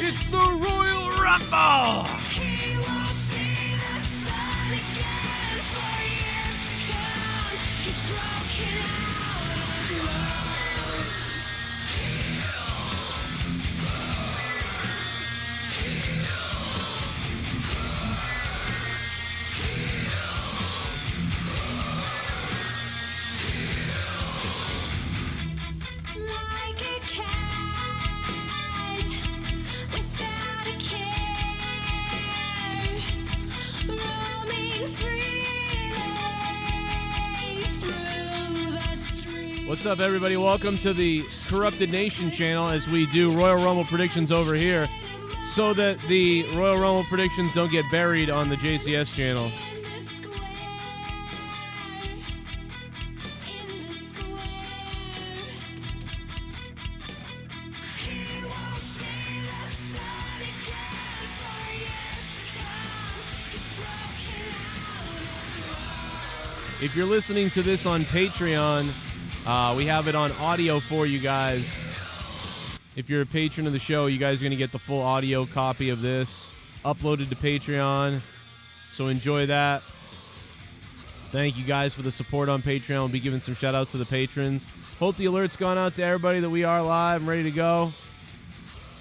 It's the Royal Rumble! What's up, everybody? Welcome to the Corrupted Nation channel as we do Royal Rumble predictions over here so that the Royal Rumble predictions don't get buried on the JCS channel. If you're listening to this on Patreon, we have it on audio for you guys. If you're a patron of the show, you guys are going to get the full audio copy of this uploaded to Patreon. So enjoy that. Thank you guys for the support on Patreon. We'll be giving some shout outs to the patrons. Hope the alert's gone out to everybody that we are live and ready to go.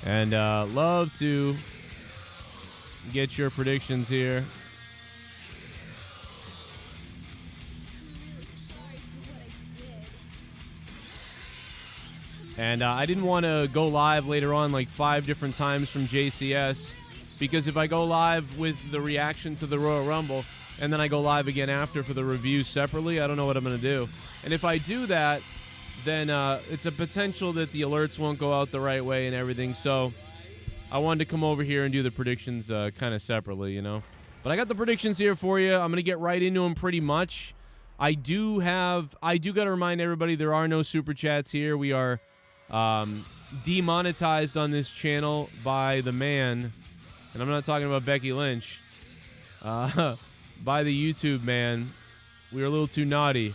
And love to get your predictions here. And I didn't want to go live later on like 5 different times from JCS because if I go live with the reaction to the Royal Rumble and then I go live again after for the review separately, I don't know what I'm going to do. And if I do that, then it's a potential that the alerts won't go out the right way and everything. So I wanted to come over here and do the predictions kind of separately, you know. But I got the predictions here for you. I'm going to get right into them pretty much. I do got to remind everybody there are no Super Chats here. We are demonetized on this channel by the man, and I'm not talking about Becky Lynch, by the YouTube man. We were a little too naughty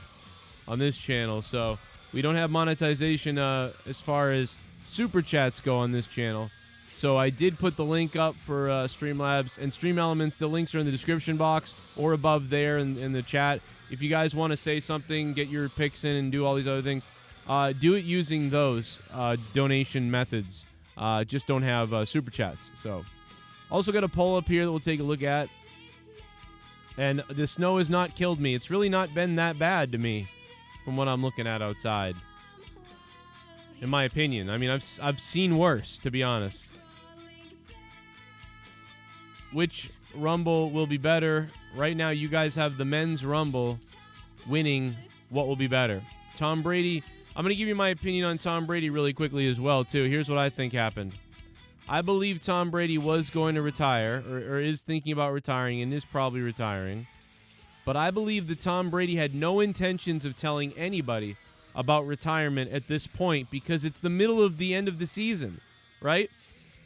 on this channel, so we don't have monetization as far as Super Chats go on this channel. So I did put the link up for Streamlabs and Stream Elements. The links are in the description box or above there in the chat. If you guys want to say something, get your picks in and do all these other things, do it using those donation methods. Just don't have Super Chats. So, also got a poll up here that we'll take a look at. And the snow has not killed me. It's really not been that bad to me from what I'm looking at outside. In my opinion. I mean, I've seen worse, to be honest. Which Rumble will be better? Right now, you guys have the men's Rumble winning. What will be better? Tom Brady. I'm going to give you my opinion on Tom Brady really quickly as well, too. Here's what I think happened. I believe Tom Brady was going to retire, or is thinking about retiring, and is probably retiring. But I believe that Tom Brady had no intentions of telling anybody about retirement at this point because it's the middle of the end of the season, right?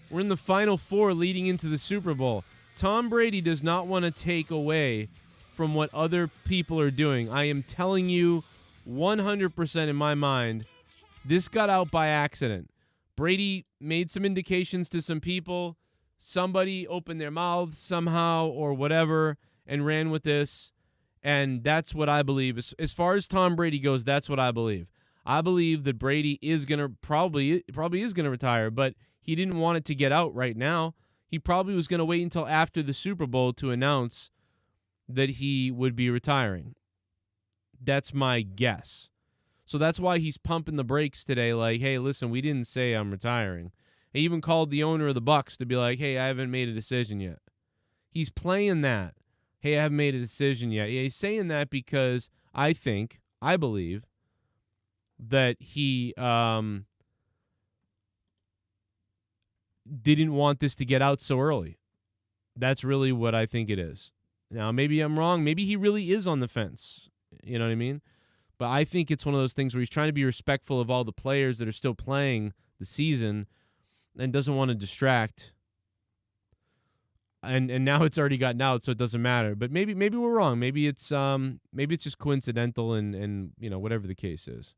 We're in the Final Four leading into the Super Bowl. Tom Brady does not want to take away from what other people are doing. I am telling you 100% in my mind, this got out by accident. Brady made some indications to some people. Somebody opened their mouths somehow or whatever and ran with this. And that's what I believe. As far as Tom Brady goes, that's what I believe. I believe that Brady is going to probably is going to retire, but he didn't want it to get out right now. He probably was going to wait until after the Super Bowl to announce that he would be retiring. That's my guess. So that's why he's pumping the brakes today like, hey, listen, we didn't say I'm retiring. He even called the owner of the Bucks to be like, hey, I haven't made a decision yet. He's playing that. Hey, I haven't made a decision yet. Yeah, he's saying that because I believe that he didn't want this to get out so early. That's really what I think it is. Now, maybe I'm wrong. Maybe he really is on the fence. You know what I mean? But I think it's one of those things where he's trying to be respectful of all the players that are still playing the season and doesn't want to distract. And now it's already gotten out, so it doesn't matter. But maybe we're wrong. Maybe it's just coincidental and you know, whatever the case is.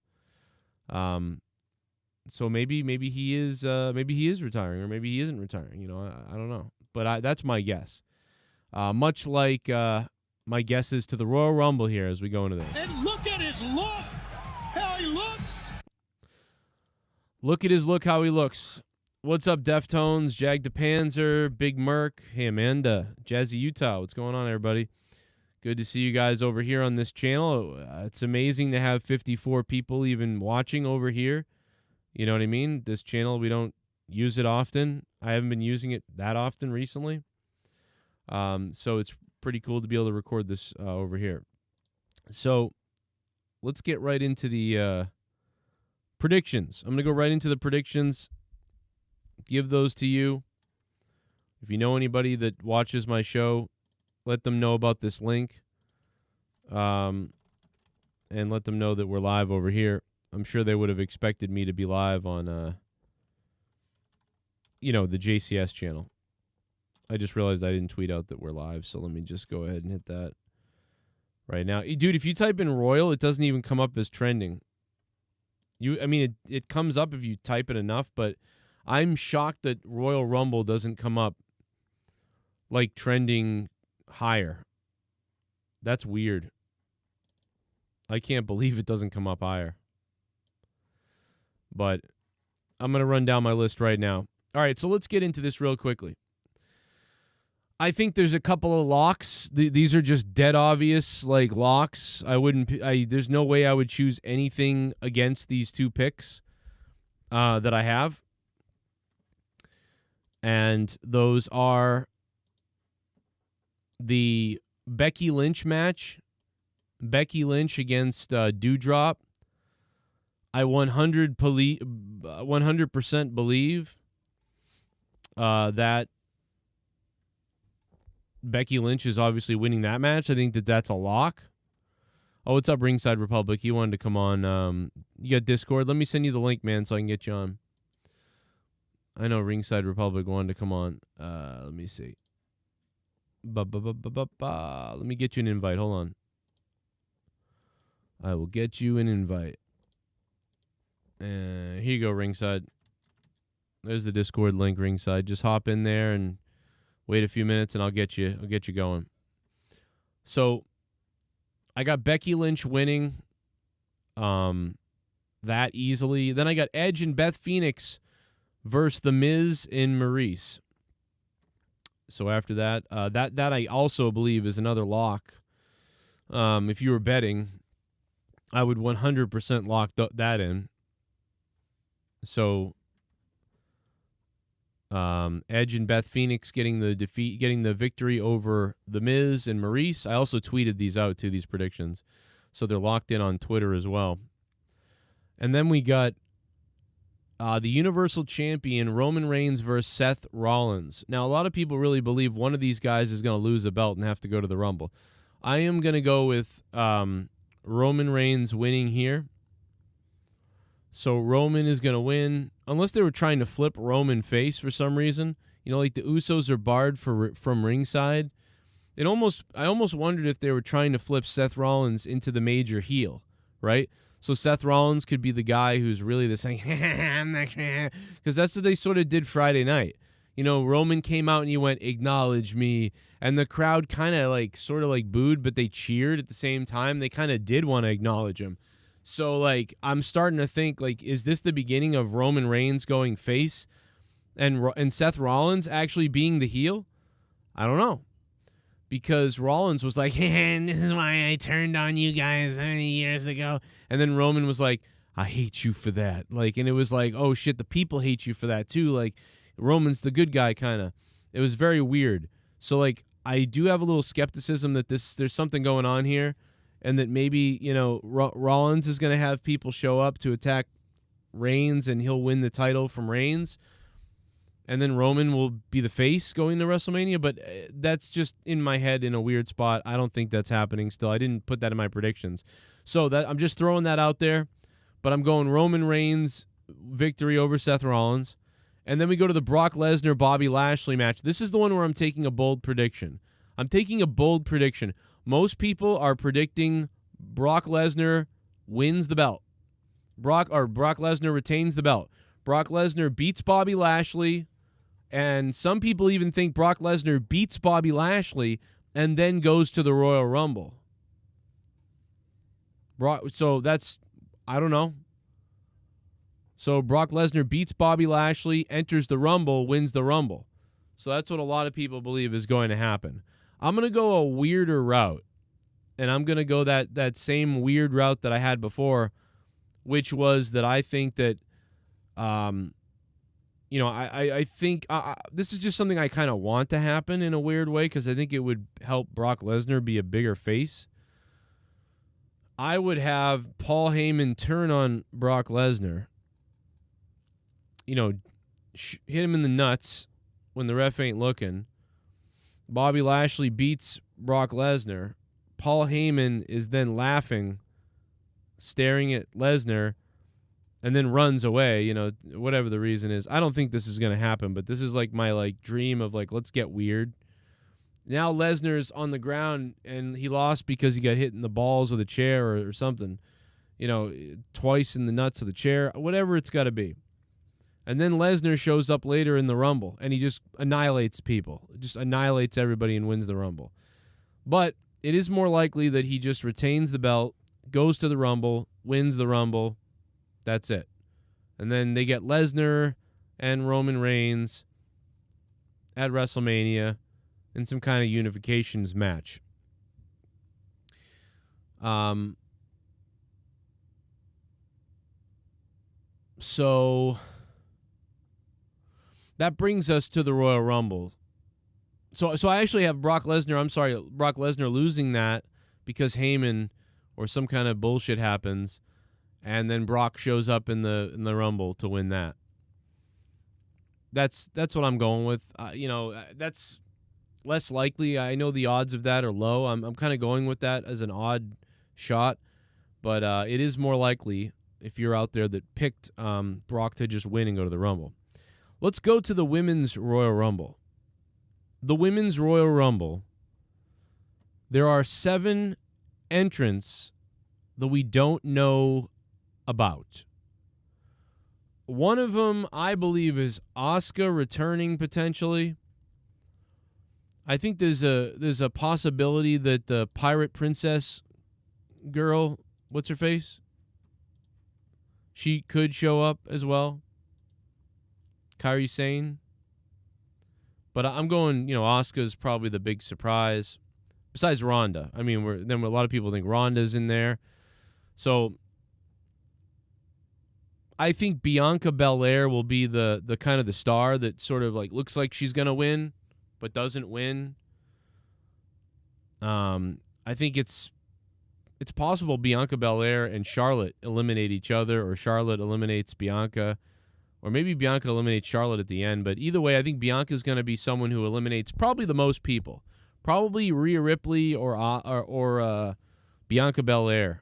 So maybe he is retiring, or maybe he isn't retiring. I don't know, but that's my guess. Much like my guess is to the Royal Rumble here as we go into this. And look at his look, how he looks. Look at his look, how he looks. What's up, Deftones, Jag the Panzer, Big Merc, hey Amanda, Jazzy Utah. What's going on, everybody? Good to see you guys over here on this channel. It's amazing to have 54 people even watching over here. You know what I mean? This channel, we don't use it often. I haven't been using it that often recently. So it's pretty cool to be able to record this over here. So let's get right into the predictions. I'm going to go right into the predictions. Give those to you. If you know anybody that watches my show, let them know about this link. And let them know that we're live over here. I'm sure they would have expected me to be live on, the JCS channel. I just realized I didn't tweet out that we're live, so let me just go ahead and hit that right now. Dude, if you type in Royal, it doesn't even come up as trending. It comes up if you type it enough, but I'm shocked that Royal Rumble doesn't come up like trending higher. That's weird. I can't believe it doesn't come up higher. But I'm going to run down my list right now. All right, so let's get into this real quickly. I think there's a couple of locks. These are just dead obvious locks. There's no way I would choose anything against these two picks that I have. And those are the Becky Lynch match. Becky Lynch against Doudrop. I 100% believe that Becky Lynch is obviously winning that match. I think that's a lock. Oh, what's up, Ringside Republic? You wanted to come on. You got Discord? Let me send you the link, man, so I can get you on. I know Ringside Republic wanted to come on. Let me see. Let me get you an invite. Hold on. I will get you an invite. Here you go, Ringside. There's the Discord link, Ringside. Just hop in there and wait a few minutes, and I'll get you going. So I got Becky Lynch winning that easily. Then I got Edge and Beth Phoenix versus The Miz and Maurice. So after that, that I also believe is another lock. If you were betting, I would 100% lock that in. So Edge and Beth Phoenix getting the victory over The Miz and Maurice. I also tweeted these out too, these predictions. So they're locked in on Twitter as well. And then we got the Universal Champion Roman Reigns versus Seth Rollins. Now, a lot of people really believe one of these guys is going to lose a belt and have to go to the Rumble. I am going to go with Roman Reigns winning here. So Roman is going to win, unless they were trying to flip Roman face for some reason. Like the Usos are barred from ringside. I almost wondered if they were trying to flip Seth Rollins into the major heel, right? So Seth Rollins could be the guy who's really the saying, I'm not sure, because that's what they sort of did Friday night. Roman came out and he went, acknowledge me, and the crowd kind of sort of booed, but they cheered at the same time. They kind of did want to acknowledge him. So, I'm starting to think, is this the beginning of Roman Reigns going face and Seth Rollins actually being the heel? I don't know. Because Rollins was like, hey, this is why I turned on you guys how many years ago. And then Roman was like, I hate you for that. And it was like, oh, shit, the people hate you for that, too. Roman's the good guy, kind of. It was very weird. So, I do have a little skepticism that there's something going on here. And that maybe, Rollins is going to have people show up to attack Reigns and he'll win the title from Reigns. And then Roman will be the face going to WrestleMania. But that's just in my head in a weird spot. I don't think that's happening still. I didn't put that in my predictions. So I'm just throwing that out there. But I'm going Roman Reigns victory over Seth Rollins. And then we go to the Brock Lesnar-Bobby Lashley match. This is the one where I'm taking a bold prediction. Most people are predicting Brock Lesnar wins the belt. Brock Lesnar retains the belt. Brock Lesnar beats Bobby Lashley, and some people even think Brock Lesnar beats Bobby Lashley and then goes to the Royal Rumble. So that's, I don't know. So Brock Lesnar beats Bobby Lashley, enters the Rumble, wins the Rumble. So that's what a lot of people believe is going to happen. I'm going to go a weirder route, and I'm going to go that same weird route that I had before, which was that I think that, I think this is just something I kind of want to happen in a weird way because I think it would help Brock Lesnar be a bigger face. I would have Paul Heyman turn on Brock Lesnar, hit him in the nuts when the ref ain't looking. Bobby Lashley beats Brock Lesnar. Paul Heyman is then laughing, staring at Lesnar, and then runs away, whatever the reason is. I don't think this is going to happen, but this is like my dream of let's get weird. Now Lesnar's on the ground, and he lost because he got hit in the balls with a chair or something, twice in the nuts of the chair, whatever it's got to be. And then Lesnar shows up later in the Rumble, and he just annihilates people, just annihilates everybody and wins the Rumble. But it is more likely that he just retains the belt, goes to the Rumble, wins the Rumble. That's it. And then they get Lesnar and Roman Reigns at WrestleMania in some kind of unifications match. So that brings us to the Royal Rumble. So I actually have Brock Lesnar losing that because Heyman or some kind of bullshit happens, and then Brock shows up in the Rumble to win that. That's what I'm going with. That's less likely. I know the odds of that are low. I'm kind of going with that as an odd shot, but it is more likely if you're out there that picked Brock to just win and go to the Rumble. Let's go to the Women's Royal Rumble. The Women's Royal Rumble, there are 7 entrants that we don't know about. One of them, I believe, is Asuka returning potentially. I think there's a possibility that the Pirate Princess girl, what's her face? She could show up as well. Kairi Sane. But I'm going, Asuka's probably the big surprise. Besides Ronda. I mean, a lot of people think Ronda's in there. So I think Bianca Belair will be the kind of the star that sort of looks like she's going to win, but doesn't win. I think it's possible Bianca Belair and Charlotte eliminate each other, or Charlotte eliminates Bianca, or maybe Bianca eliminates Charlotte at the end. But either way, I think Bianca's going to be someone who eliminates probably the most people. Probably Rhea Ripley or Bianca Belair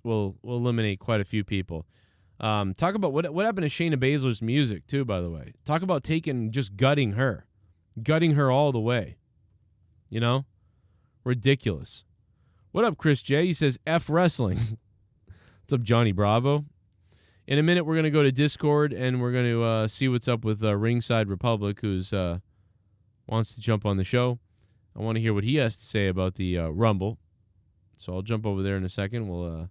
will eliminate quite a few people. Talk about what happened to Shayna Baszler's music too, by the way. Talk about gutting her all the way. Ridiculous. What up, Chris J? He says F wrestling. What's up, Johnny Bravo? In a minute, we're going to go to Discord, and we're going to see what's up with Ringside Republic, who's wants to jump on the show. I want to hear what he has to say about the Rumble. So I'll jump over there in a second. We'll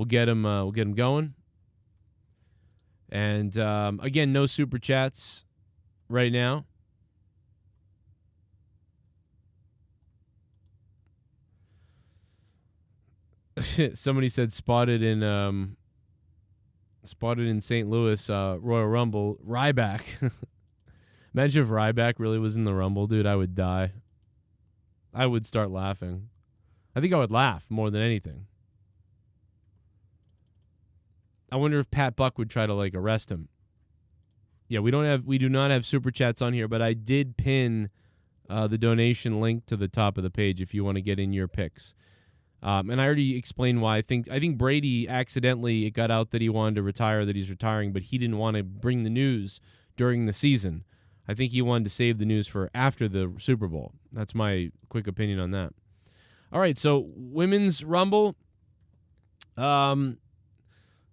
get him going. And again, no super chats right now. Somebody said spotted in St. Louis Royal Rumble. Ryback. Imagine if Ryback really was in the Rumble, dude. I would die. I would start laughing. I think I would laugh more than anything. I wonder if Pat Buck would try to arrest him. Yeah, we do not have super chats on here, but I did pin the donation link to the top of the page if you want to get in your picks. And I already explained why. I think Brady accidentally, it got out that he wanted to retire, that he's retiring, but he didn't want to bring the news during the season. I think he wanted to save the news for after the Super Bowl. That's my quick opinion on that. All right, so Women's Rumble.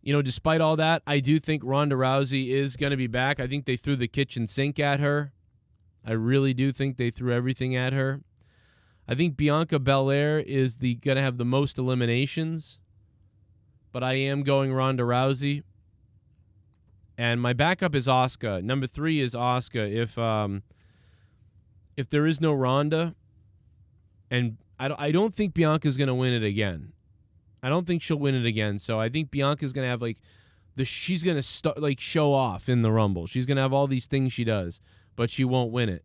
despite all that, I do think Ronda Rousey is going to be back. I think they threw the kitchen sink at her. I really do think they threw everything at her. I think Bianca Belair is going to have the most eliminations, but I am going Ronda Rousey. And my backup is Asuka. Number 3 is Asuka. If there is no Ronda, and I don't think Bianca's going to win it again. I don't think she'll win it again. So I think Bianca's going to have she's going to show off in the Rumble. She's going to have all these things she does, but she won't win it.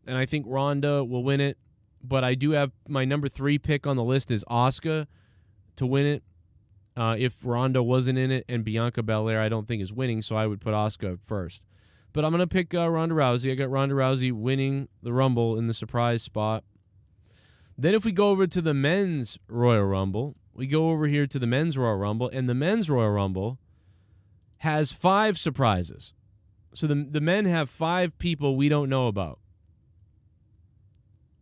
And I think Ronda will win it, but I do have my number 3 pick on the list is Asuka to win it. If Ronda wasn't in it, and Bianca Belair I don't think is winning, so I would put Asuka first. But I'm going to pick Ronda Rousey. I got Ronda Rousey winning the Rumble in the surprise spot. Then if we go over to the men's Royal Rumble, we go over here to the men's Royal Rumble, and the men's Royal Rumble has 5 surprises. So the men have 5 people we don't know about.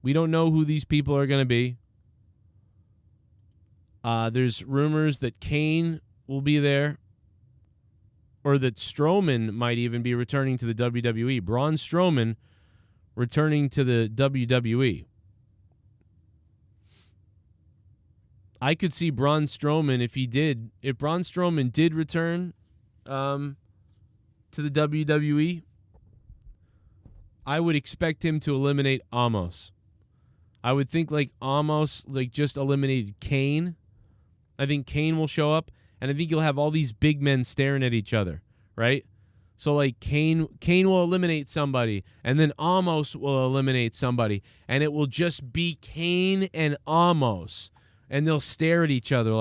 We don't know who these people are going to be. There's rumors that Kane will be there, or that Strowman might even be returning to the WWE. Braun Strowman returning to the WWE. I could see Braun Strowman if Braun Strowman did return to the WWE, I would expect him to eliminate Omos. I would think Omos just eliminated Kane. I think Kane will show up, and I think you'll have all these big men staring at each other, right? So Kane will eliminate somebody, and then Omos will eliminate somebody, and it will just be Kane and Omos. And they'll stare at each other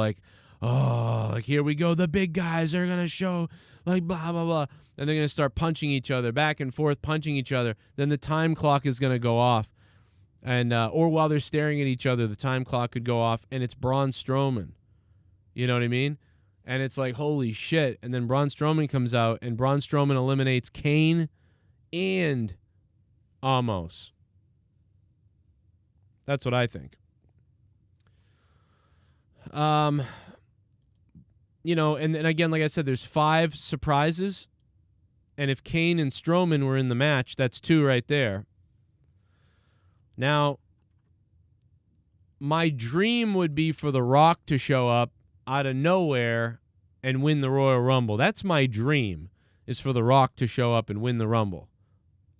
here we go. The big guys are going to show, blah, blah, blah. And they're going to start punching each other, back and forth, punching each other. Then the time clock is going to go off. And or while they're staring at each other, the time clock could go off, and it's Braun Strowman. You know what I mean? And it's holy shit. And then Braun Strowman comes out, and Braun Strowman eliminates Kane and Omos. That's what I think. And then again, like I said, there's 5 surprises. And if Kane and Strowman were in the match, that's 2 right there. Now, my dream would be for The Rock to show up out of nowhere and win the Royal Rumble. That's my dream, is for The Rock to show up and win the Rumble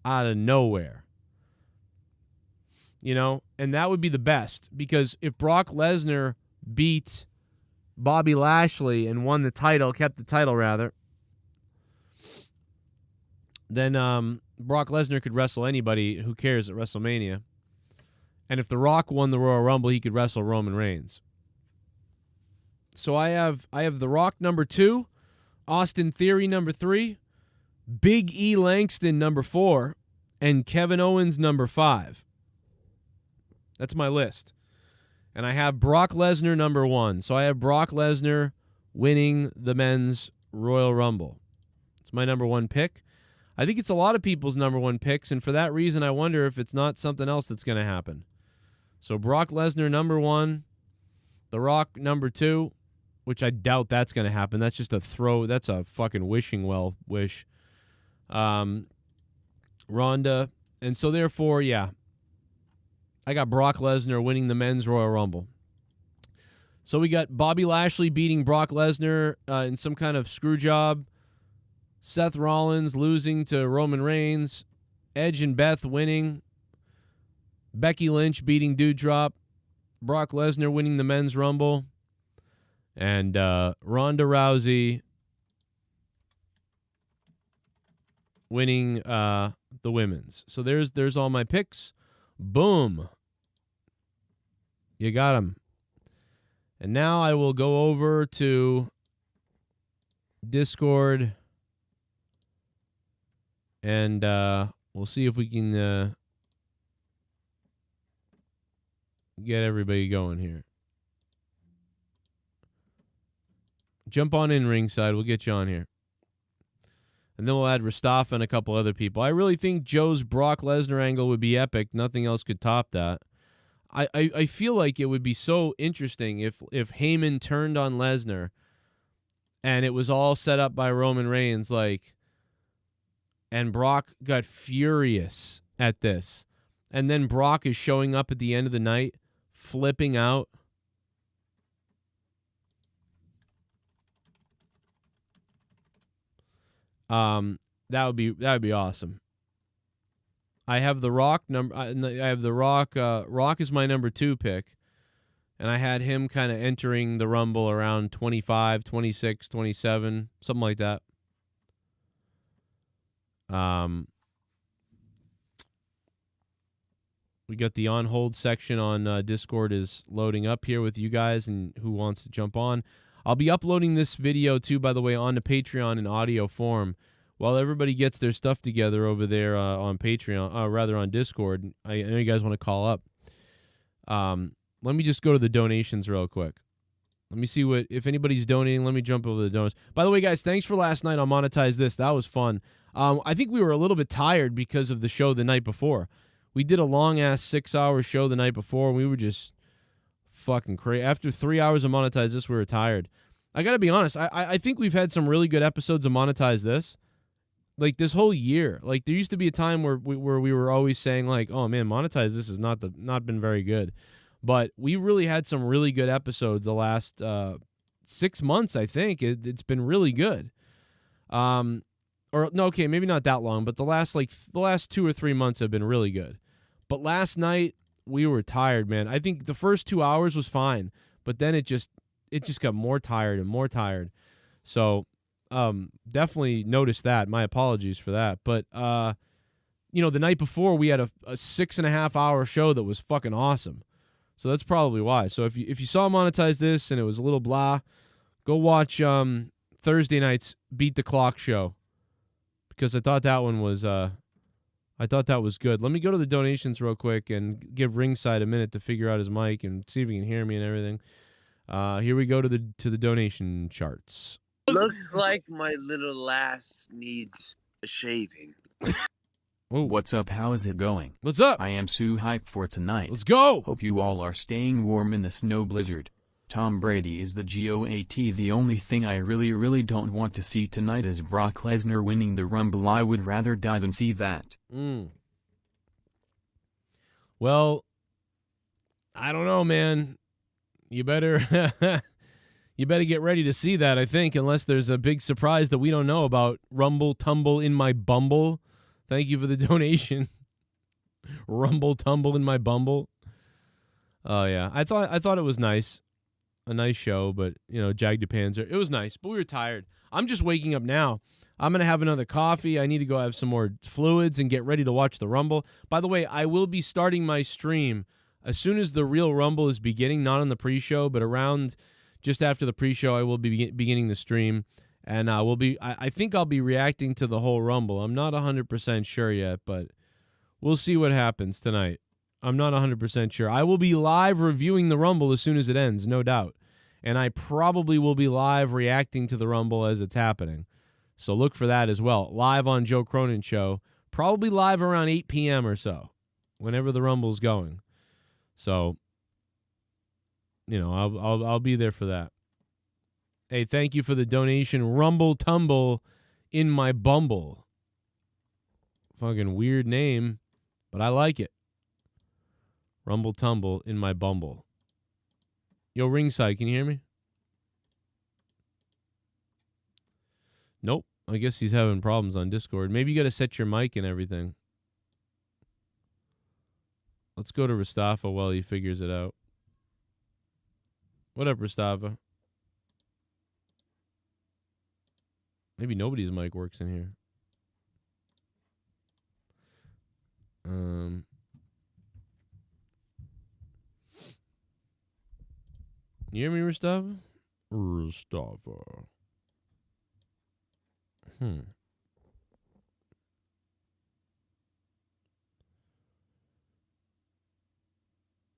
out of nowhere. And that would be the best, because if Brock Lesnar beat Bobby Lashley and won the title, kept the title rather, then Brock Lesnar could wrestle anybody who cares at WrestleMania. And if The Rock won the Royal Rumble, he could wrestle Roman Reigns. So I have The Rock number 2, Austin Theory number 3, Big E Langston number 4, and Kevin Owens number 5. That's my list. And I have Brock Lesnar number 1. So I have Brock Lesnar winning the men's Royal Rumble. It's my number 1 pick. I think it's a lot of people's number 1 picks, and for that reason, I wonder if it's not something else that's going to happen. So Brock Lesnar number 1, The Rock number 2, which I doubt that's going to happen. That's just a throw. That's a fucking wishing well wish. Ronda. And so therefore, yeah, I got Brock Lesnar winning the men's Royal Rumble. So we got Bobby Lashley beating Brock Lesnar in some kind of screw job. Seth Rollins losing to Roman Reigns. Edge and Beth winning. Becky Lynch beating Doudrop. Brock Lesnar winning the men's Rumble. And Ronda Rousey winning the women's. So there's all my picks. Boom. You got them. And now I will go over to Discord, and we'll see if we can get everybody going here. Jump on in ringside. We'll get you on here. And then we'll add Mustafa and a couple other people. I really think Joe's Brock Lesnar angle would be epic. Nothing else could top that. I feel like it would be so interesting if Heyman turned on Lesnar And it was all set up by Roman Reigns, like, and Brock got furious at this. And then Brock is showing up at the end of the night, flipping out. That would be awesome. I have the Rock number. I have the Rock. Rock is my number 2 pick, and I had him kind of entering the Rumble around 25, 26, 27, something like that. We got the on hold section on Discord is loading up here with you guys and who wants to jump on. I'll be uploading this video too, by the way, onto Patreon in audio form. While everybody gets their stuff together over there on Patreon, rather on Discord, I know you guys want to call up. Let me just go to the donations real quick. Let me see if anybody's donating. Let me jump over the donations. By the way, guys, thanks for last night on Monetize This. That was fun. I think we were a little bit tired because of the show the night before. We did a long-ass 6-hour show the night before, and we were just fucking crazy. After 3 hours of Monetize This, we were tired. I got to be honest. I think we've had some really good episodes of Monetize This. Like, this whole year. Like, there used to be a time where we were always saying, like, oh, man, Monetize This has not been very good. But we really had some really good episodes the last 6 months, I think. It's been really good. Or, no, okay, maybe not that long, but the last 2 or 3 months have been really good. But last night, we were tired, man. I think the first 2 hours was fine, but then it just got more tired and more tired. So, definitely noticed that. My apologies for that. But, the night before, we had a 6.5 hour show that was fucking awesome. So that's probably why. So if you saw Monetize This and it was a little blah, go watch Thursday night's Beat the Clock show, because I thought that one was good. Let me go to the donations real quick and give Ringside a minute to figure out his mic and see if he can hear me and everything. Here we go to the donation charts. Looks like my little lass needs a shaving. Whoa. What's up? How is it going? What's up? I am so hyped for tonight. Let's go. Hope you all are staying warm in the snow blizzard. Tom Brady is the GOAT. The only thing I really don't want to see tonight is Brock Lesnar winning the Rumble. I would rather die than see that. Well, I don't know, man. You better get ready to see that, I think, unless there's a big surprise that we don't know about. Rumble tumble in my bumble. Thank you for the donation. Rumble tumble in my bumble. Oh yeah, I thought it was nice. A nice show, but, Jag DePanzer. It was nice, but we were tired. I'm just waking up now. I'm going to have another coffee. I need to go have some more fluids and get ready to watch the Rumble. By the way, I will be starting my stream as soon as the real Rumble is beginning, not on the pre-show, but around just after the pre-show, I will be beginning the stream. And I think I'll be reacting to the whole Rumble. I'm not 100% sure yet, but we'll see what happens tonight. I'm not 100% sure. I will be live reviewing the Rumble as soon as it ends, no doubt. And I probably will be live reacting to the Rumble as it's happening. So look for that as well. Live on Joe Cronin Show. Probably live around 8 p.m. or so, whenever the Rumble's going. So, I'll be there for that. Hey, thank you for the donation. Rumble Tumble in my Bumble. Fucking weird name, but I like it. Rumble Tumble in my Bumble. Yo, Ringside, can you hear me? Nope. I guess he's having problems on Discord. Maybe you got to set your mic and everything. Let's go to Rastafa while he figures it out. What up, Rastafa? Maybe nobody's mic works in here. You hear me, Rastafa? Rastafa.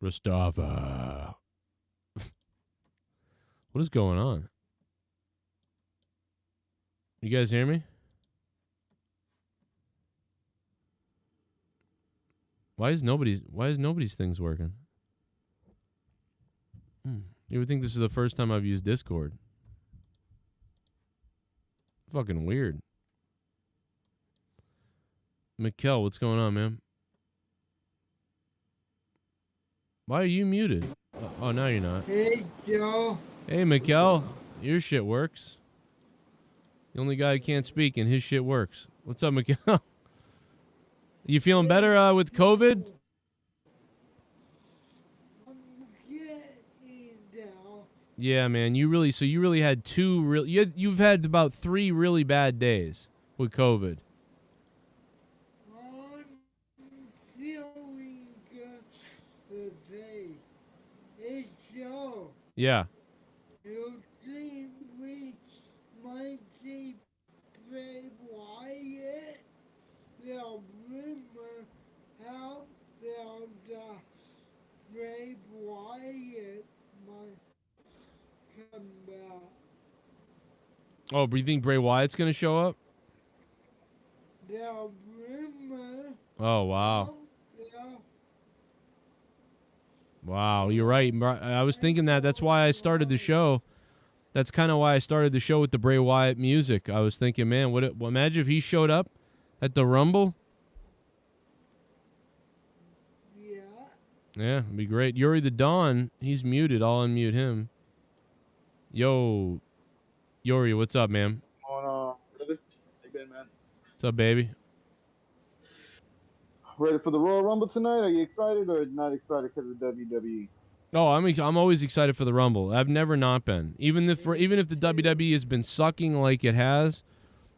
Rastafa. What is going on? You guys hear me? Why is nobody's things working? You would think this is the first time I've used Discord. fucking weird. Mikkel, what's going on, man? Why are you muted? Oh, now you're not. Hey, Joe. Hey, Mikkel. Your shit works. The only guy who can't speak and his shit works. What's up, Mikkel? You feeling better with COVID? I'm getting down. Yeah, man. You really had two real. You've had about 3 really bad days with COVID. I'm feeling good today. Hey, Joe. Yeah. You think we might see Bray Wyatt? The rumor how the Bray Wyatt might come back. Oh, but you think Bray Wyatt's gonna show up? The rumor Oh, wow. how the Wow, you're right. I was thinking that. That's why I started the show. That's kind of why I started the show with the Bray Wyatt music. I was thinking, man, imagine if he showed up at the Rumble? yeah. Yeah, it'd be great. Yuri the Dawn, he's muted. I'll unmute him. Yo, Yuri, what's up, man? Brother? How you been, man? What's up, baby? Ready for the Royal Rumble tonight? Are you excited or not excited because of WWE? Oh, I'm always excited for the Rumble. I've never not been. Even if the WWE has been sucking like it has,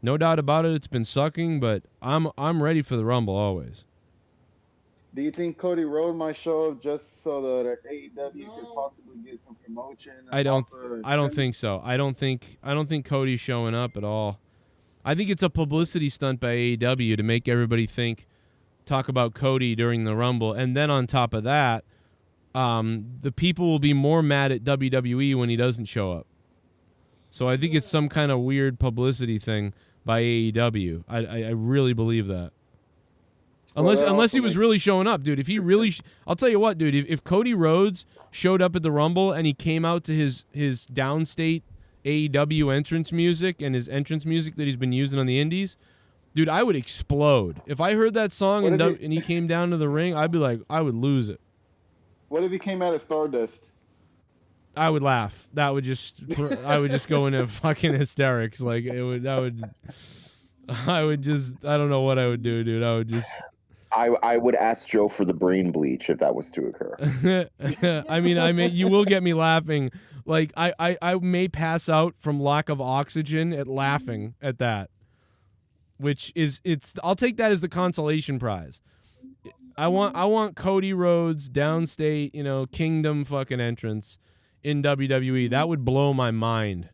no doubt about it, it's been sucking. But I'm ready for the Rumble always. Do you think Cody Rhodes might show up just so that AEW could possibly get some promotion? I don't think so. I don't think Cody's showing up at all. I think it's a publicity stunt by AEW to make everybody talk about Cody during the Rumble, and then on top of that, the people will be more mad at WWE when he doesn't show up. So I think it's some kind of weird publicity thing by AEW. I really believe that. Unless he was really showing up, dude. If he really, I'll tell you what, dude. If Cody Rhodes showed up at the Rumble and he came out to his downstate AEW entrance music and his entrance music that he's been using on the Indies, dude, I would explode. If I heard that song and he came down to the ring, I'd be like, I would lose it. What if he came out of Stardust? I would laugh. I would just go into fucking hysterics. Like I would just, I don't know what I would do, dude. I would just. I would ask Joe for the brain bleach if that was to occur. I mean, you will get me laughing. Like I may pass out from lack of oxygen at laughing at that, which is I'll take that as the consolation prize. I want Cody Rhodes downstate, Kingdom fucking entrance in WWE. That would blow my mind.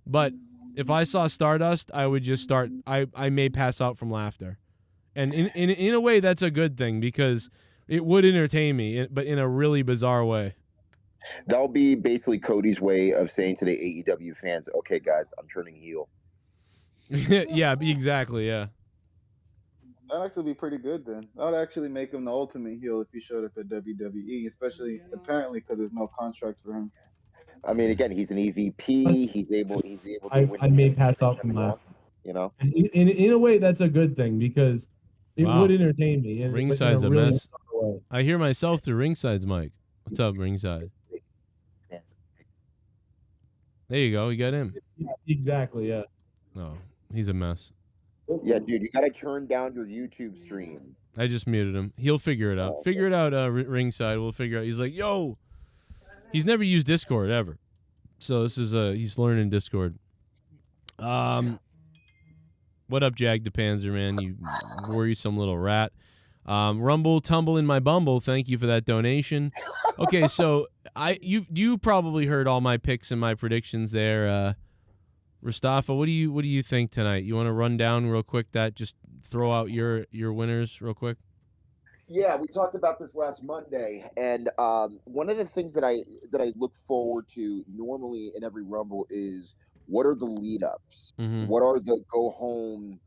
But if I saw Stardust, I would just start. I may pass out from laughter, and in a way that's a good thing because it would entertain me, but in a really bizarre way. That'll be basically Cody's way of saying to the AEW fans, "Okay, guys, I'm turning heel." Yeah, exactly. Yeah. That'd actually be pretty good then. That would actually make him the ultimate heel if he showed up at WWE, especially apparently because there's no contract for him. I mean, again, he's an EVP. He's able to win. I may pass out from that. In a way, that's a good thing because it would entertain me. Ringside's a mess. I hear myself through Ringside's mic. What's up, Ringside? There you go. You got him. Yeah, exactly, yeah. Oh, he's a mess. Yeah, dude, you got to turn down your YouTube stream. I just muted him. He'll figure it out. Okay. Figure it out, Ringside. We'll figure it out. He's like, yo. He's never used Discord ever. So this is he's learning Discord. What up, Jag the Panzer, man? You worrisome little rat. Rumble tumble in my bumble. Thank you for that donation. Okay, so you probably heard all my picks and my predictions there. Mustafa, what do you think tonight? You want to run down real quick just throw out your winners real quick? Yeah, we talked about this last Monday, and one of the things that I look forward to normally in every Rumble is what are the lead-ups? Mm-hmm. What are the go-home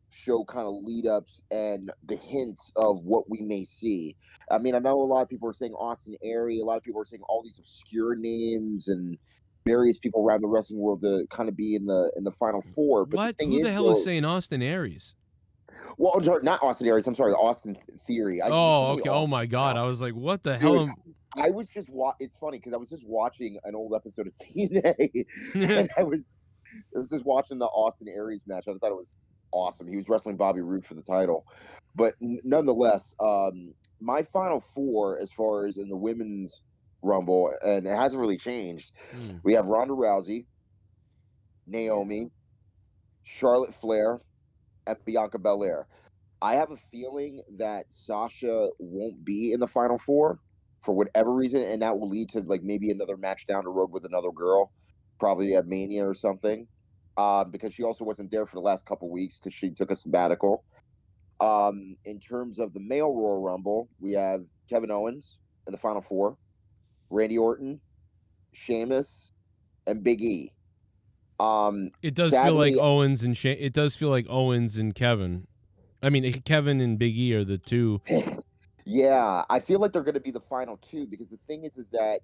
show kind of lead-ups and the hints of what we may see? I mean, I know a lot of people are saying Austin Aerie, a lot of people are saying all these obscure names, and various people around the wrestling world to kind of be in the final four. But What? the thing Who is, the hell is saying Austin Aries? Well, I'm sorry, not Austin Aries. I'm sorry, Austin Theory. Oh, okay. Oh my God. I was like, what the hell? I was just It's funny because I was just watching an old episode of TNA, and I was just watching the Austin Aries match. I thought it was awesome. He was wrestling Bobby Roode for the title, but nonetheless, my final four as far as in the women's Rumble, and it hasn't really changed. We have Ronda Rousey, Naomi, Charlotte Flair, and Bianca Belair. I have a feeling that Sasha won't be in the final four for whatever reason, and that will lead to like maybe another match down the road with another girl, probably at Mania or something, because she also wasn't there for the last couple weeks because she took a sabbatical. In terms of the male Royal Rumble, we have Kevin Owens in the final four, Randy Orton, Sheamus, and Big E. It does feel like Owens and it does feel like Owens and Kevin. I mean, Kevin and Big E are the two. Yeah, I feel like they're going to be the final two because the thing is that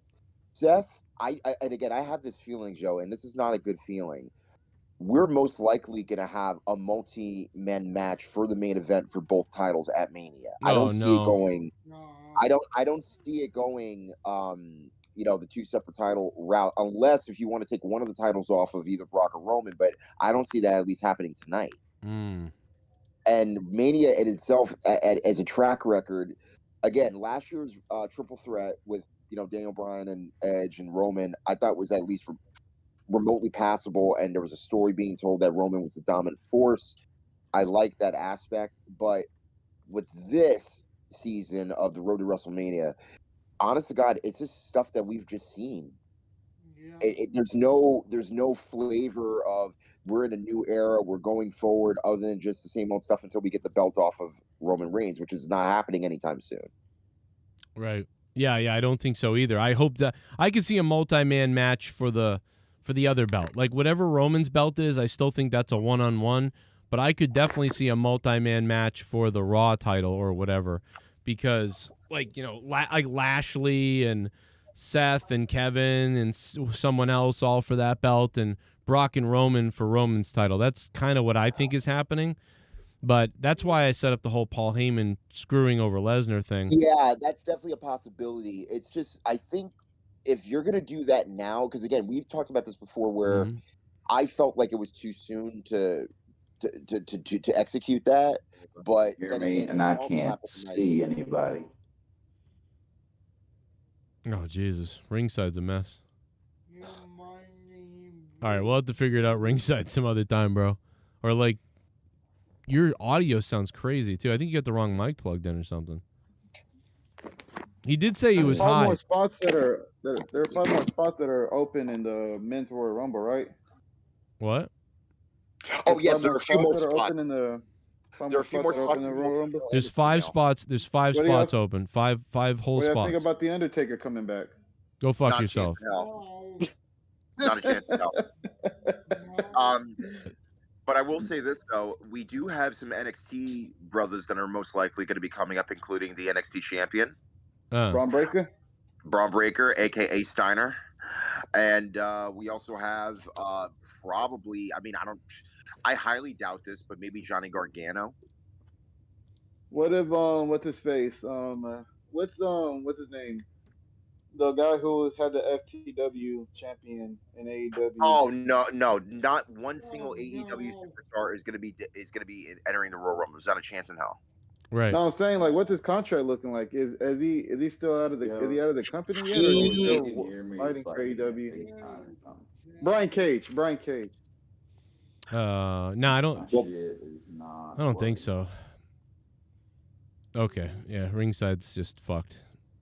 Seth, and again, I have this feeling, Joe, and this is not a good feeling. We're most likely going to have a multi-man match for the main event for both titles at Mania. I don't see it going. I don't see it going. The two separate title route, unless if you want to take one of the titles off of either Brock or Roman, but I don't see that at least happening tonight. And Mania in itself, as a track record, again, last year's triple threat with Daniel Bryan and Edge and Roman, I thought was at least remotely passable, and there was a story being told that Roman was the dominant force. I like that aspect, but with this season of the Road to WrestleMania, honest to God, it's just stuff that we've just seen. Yeah. There's no flavor of we're in a new era, we're going forward, other than just the same old stuff until we get the belt off of Roman Reigns, which is not happening anytime soon. Right. Yeah, I don't think so either. I hope that I could see a multi-man match for the other belt. Like whatever Roman's belt is, I still think that's a one-on-one, but I could definitely see a multi-man match for the Raw title or whatever, because like Lashley and Seth and Kevin and someone else all for that belt, and Brock and Roman for Roman's title. That's kind of what I think is happening. But that's why I set up the whole Paul Heyman screwing over Lesnar thing. Yeah, that's definitely a possibility. It's just, I think if you're going to do that now, because again, we've talked about this before where I felt like it was too soon to execute that. But hear me, and I can't see anybody. Oh, Jesus. Ringside's a mess. All right, we'll have to figure it out ringside some other time, bro. Or, like, your audio sounds crazy, too. I think you got the wrong mic plugged in or something. He did say he was high. There are 5 more spots that are open in the men's Royal Rumble, right? What? Oh, yes, there are a few more spots. There are a few more spots in the Royal Rumble. There's 5 spots. There's 5 spots open. Five whole spots. What do you think about the Undertaker coming back? Go fuck yourself. Not a chance. No. But I will say this though, we do have some NXT brothers that are most likely going to be coming up, including the NXT champion, Braun Breaker, aka Steiner, and we also have probably. I mean, I highly doubt this, but maybe Johnny Gargano. What if what's his face? What's his name? The guy who had the FTW champion in AEW. Oh no, not one single AEW superstar is gonna be entering the Royal Rumble. There's not a chance in hell. Right. No, I'm saying, like, what's his contract looking like? Is he still out of the is he out of the company yet? Or is he still fighting for AEW? Brian Cage. No, I don't. I don't think so. Okay, yeah, Ringside's just fucked.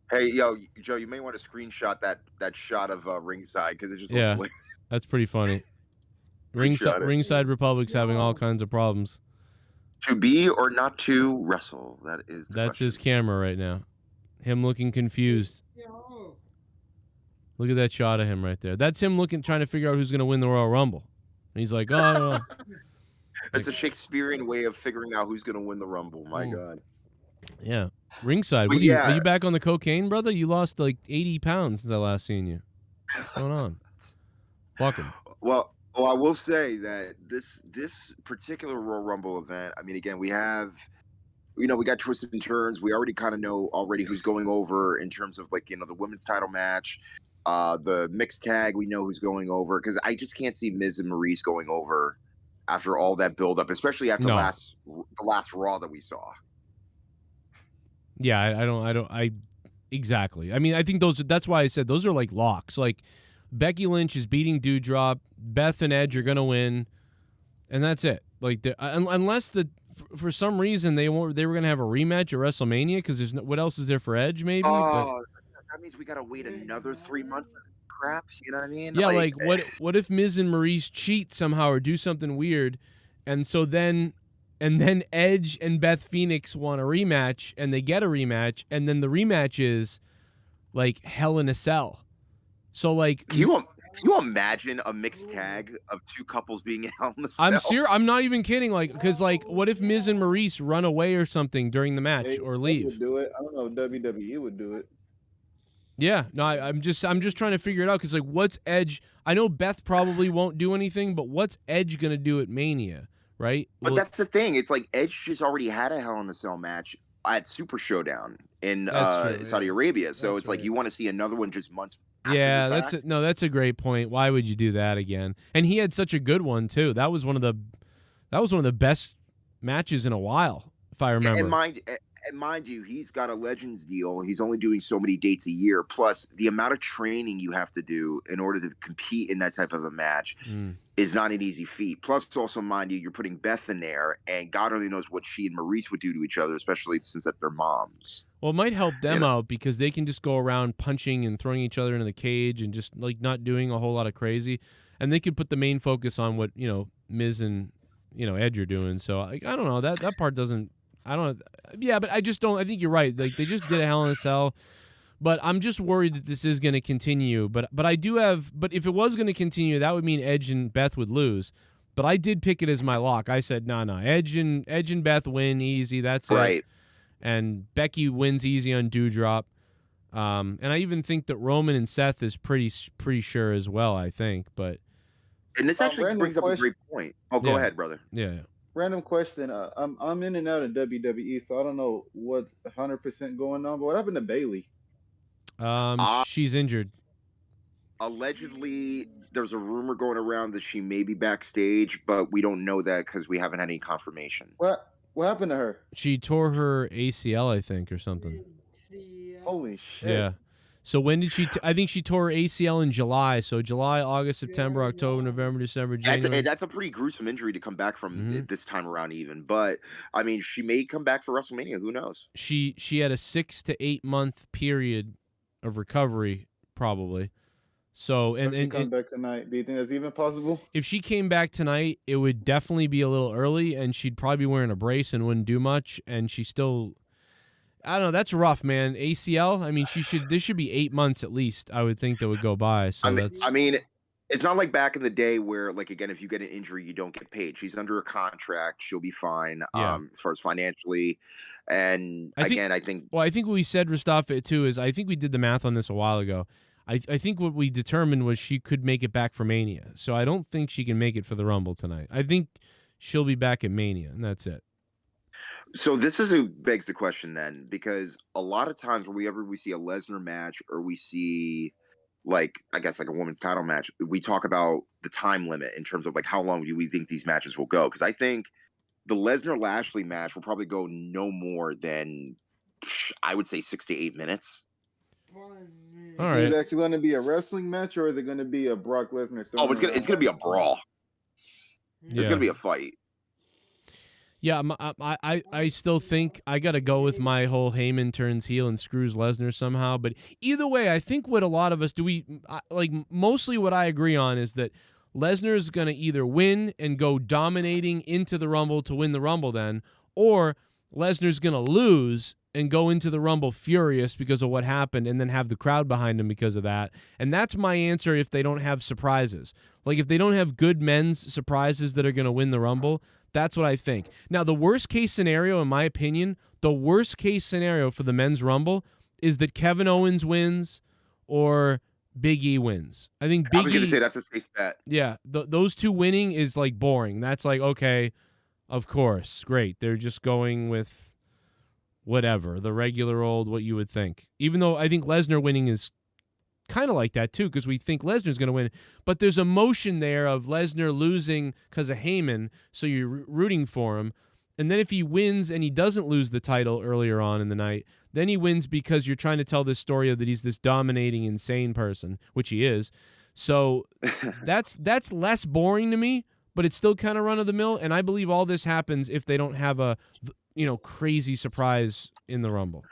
Hey, yo, Joe, you may want to screenshot that shot of Ringside because it just looks like... That's pretty funny. Ringside Republic's having all kinds of problems. To be or not to wrestle, that's question. His camera right now. Him looking confused. Look at that shot of him right there. That's him trying to figure out who's going to win the Royal Rumble. And he's like, oh. That's a Shakespearean way of figuring out who's going to win the Rumble. My God. Yeah. Ringside, are you back on the cocaine, brother? You lost like 80 pounds since I last seen you. What's going on? Fuck him. Well, I will say that this particular Royal Rumble event, I mean, again, we have, we got twists and turns. We already kind of know already who's going over in terms of like, the women's title match, the mixed tag. We know who's going over because I just can't see Miz and Maurice going over after all that build up, especially after the last Raw that we saw. Yeah, I exactly. I mean, I think that's why I said those are like locks. Like Becky Lynch is beating Doudrop, Beth and Edge are going to win, and that's it. Like unless for some reason they were going to have a rematch at WrestleMania because what else is there for Edge maybe? That means we got to wait another 3 months of crap, you know what I mean? Yeah, like what if Miz and Maurice cheat somehow or do something weird, and so then Edge and Beth Phoenix want a rematch, and they get a rematch, and then the rematch is like Hell in a Cell. So like, can you imagine a mixed tag of two couples being in Hell in a Cell? I'm not even kidding. Like, because like, what if Miz and Maurice run away or something during the match or leave? Would do it. I don't know if WWE would do it. Yeah, no, I'm just trying to figure it out because like, what's Edge? I know Beth probably won't do anything, but what's Edge gonna do at Mania? Right? But that's the thing. It's like Edge just already had a Hell in a Cell match at Super Showdown in Saudi Arabia. So it's like you want to see another one just months after the fact. That's a great point. Why would you do that again? And he had such a good one too. That was one of the best matches in a while, if I remember. And mind you, he's got a Legends deal. He's only doing so many dates a year. Plus, the amount of training you have to do in order to compete in that type of a match is not an easy feat. Plus, also, mind you, you're putting Beth in there, and God only knows what she and Maurice would do to each other, especially since that they're moms. Well, it might help them out because they can just go around punching and throwing each other into the cage and just like not doing a whole lot of crazy. And they could put the main focus on what, Miz and, Edge are doing. So I don't know. That part doesn't. I don't. Yeah, but I just don't. I think you're right. Like they just did a Hell in a Cell, but I'm just worried that this is going to continue. But I do have. But if it was going to continue, that would mean Edge and Beth would lose. But I did pick it as my lock. I said, no. Edge and Beth win easy. That's right. It. And Becky wins easy on Doudrop. And I even think that Roman and Seth is pretty sure as well. I think, but. And this actually brings up a great point. Oh, go ahead, brother. Yeah. Random question. I'm in and out of WWE, so I don't know what's 100% going on. But what happened to Bayley? She's injured. Allegedly, there's a rumor going around that she may be backstage, but we don't know that because we haven't had any confirmation. What happened to her? She tore her ACL, I think, or something. Holy shit! Yeah. So when did she? I think she tore her ACL in July. So July, August, September, October, November, December, January. That's a pretty gruesome injury to come back from this time around, even. But I mean, she may come back for WrestleMania. Who knows? She had a 6 to 8 month period of recovery, probably. So and if she comes back tonight, do you think that's even possible? If she came back tonight, it would definitely be a little early, and she'd probably be wearing a brace and wouldn't do much. And she still. I don't know. That's rough, man. ACL. I mean, this should be 8 months at least. I would think that would go by. So I mean, it's not like back in the day where, like, again, if you get an injury, you don't get paid. She's under a contract. She'll be fine as far as financially. And I think. Well, I think what we said, Rastaf, too, is I think we did the math on this a while ago. I think what we determined was she could make it back for Mania. So I don't think she can make it for the Rumble tonight. I think she'll be back at Mania, and that's it. So this begs the question then, because a lot of times whenever we see a Lesnar match or we see like a women's title match, we talk about the time limit in terms of like how long do we think these matches will go? Because I think the Lesnar-Lashley match will probably go no more than, I would say, 6 to 8 minutes. All right. Is it actually going to be a wrestling match or is it going to be a Brock Lesnar? Oh, it's gonna be a brawl. Yeah. It's gonna be a fight. Yeah, I still think I got to go with my whole Heyman turns heel and screws Lesnar somehow. But either way, I think what a lot of us mostly what I agree on is that Lesnar's going to either win and go dominating into the Rumble to win the Rumble then, or Lesnar's going to lose and go into the Rumble furious because of what happened and then have the crowd behind him because of that. And that's my answer if they don't have surprises. Like if they don't have good men's surprises that are going to win the Rumble, that's what I think. Now, the worst case scenario, in my opinion, the worst case scenario for the men's Rumble is that Kevin Owens wins or Big E wins. I think I Big was going E. to say that's a safe bet. Yeah, those two winning is like boring. That's like, okay, of course, great. They're just going with whatever, the regular old, what you would think. Even though I think Lesnar winning is kind of like that too, because we think Lesnar's going to win. But there's emotion there of Lesnar losing because of Heyman, so you're rooting for him. And then if he wins and he doesn't lose the title earlier on in the night, then he wins because you're trying to tell this story of that he's this dominating, insane person, which he is. So that's less boring to me, but it's still kind of run of the mill. And I believe all this happens if they don't have a, crazy surprise in the Rumble.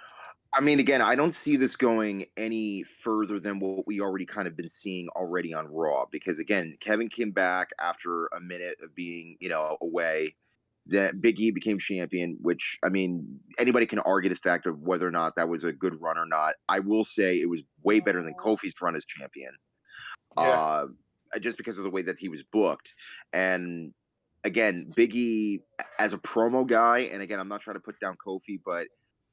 I mean, again, I don't see this going any further than what we already kind of been seeing already on Raw. Because again, Kevin came back after a minute of being, away. That Big E became champion, which, I mean, anybody can argue the fact of whether or not that was a good run or not. I will say it was way better than Kofi's run as champion. Yeah. Just because of the way that he was booked. And again, Big E as a promo guy, and again, I'm not trying to put down Kofi, but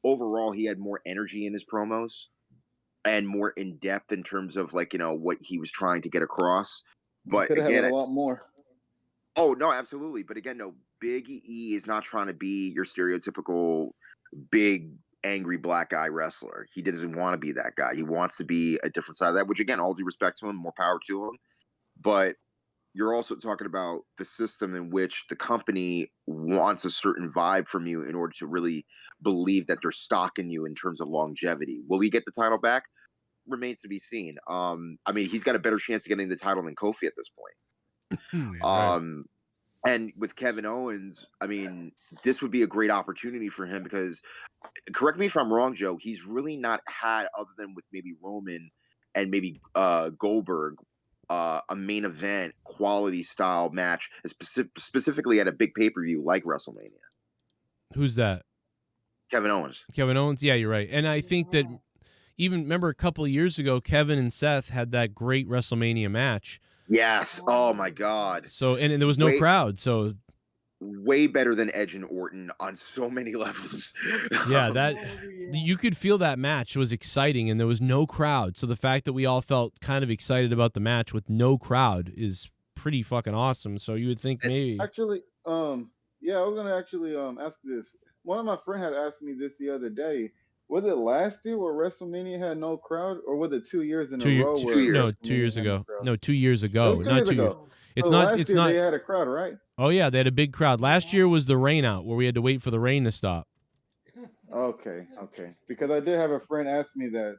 overall he had more energy in his promos and more in depth in terms of what he was trying to get across. But could have again, had a lot more. Oh, no, absolutely. But again, no, Big E is not trying to be your stereotypical big, angry black guy wrestler. He doesn't want to be that guy. He wants to be a different side of that, which again, all due respect to him, more power to him. But you're also talking about the system in which the company wants a certain vibe from you in order to really believe that they're stocking you in terms of longevity. Will he get the title back? Remains to be seen. I mean, he's got a better chance of getting the title than Kofi at this point. And with Kevin Owens, I mean, this would be a great opportunity for him because, correct me if I'm wrong, Joe, he's really not had, other than with maybe Roman and maybe Goldberg, a main event quality style match, specifically at a big pay-per-view like WrestleMania. Who's that? Kevin Owens. Kevin Owens? Yeah, you're right. And I think that even, remember a couple of years ago, Kevin and Seth had that great WrestleMania match. Yes. Oh my God. So and there was no crowd. So way better than Edge and Orton on so many levels. Yeah, that you could feel that match was exciting, and there was no crowd. So the fact that we all felt kind of excited about the match with no crowd is pretty fucking awesome. So you would think maybe actually, I was gonna actually ask this. One of my friends had asked me this the other day. Was it last year where WrestleMania had no crowd, or was it 2 years in a row? 2 years. No, 2 years ago. No, 2 years ago. Not 2 years. It's so not. Last it's year not. They had a crowd, right? Oh yeah, they had a big crowd. Last year was the rain out, where we had to wait for the rain to stop. Okay. Because I did have a friend ask me that.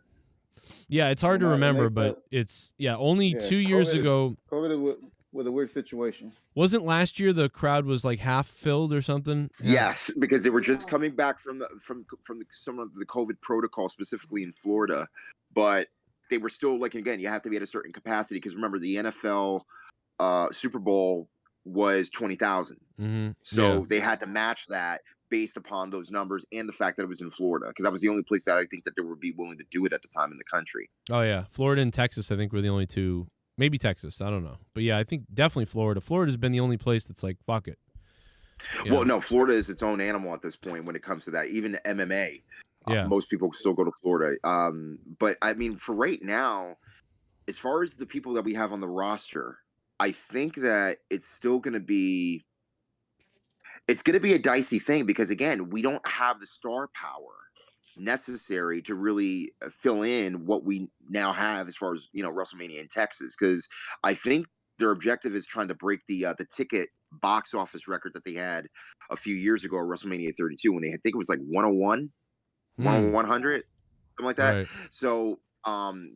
Yeah, it's hard to remember, but it's only 2 years ago. COVID was a weird situation. Wasn't last year the crowd was like half filled or something? Yes, because they were just coming back from some of the COVID protocol, specifically in Florida, but they were still again, you have to be at a certain capacity because remember the NFL Super Bowl was 20,000, so they had to match that based upon those numbers and the fact that it was in Florida because that was the only place that I think that they would be willing to do it at the time in the country. Oh yeah, Florida and Texas I think were the only two. Maybe Texas, I don't know. But yeah, I think definitely Florida. Florida's been the only place that's like, fuck it. Well, no, Florida is its own animal at this point when it comes to that. Even MMA, most people still go to Florida. But I mean, for right now, as far as the people that we have on the roster, I think that it's still going to be a dicey thing because, again, we don't have the star power necessary to really fill in what we now have as far as WrestleMania in Texas, because I think their objective is trying to break the ticket box office record that they had a few years ago at WrestleMania 32 when I think it was like 101, 100, something like that. Right. So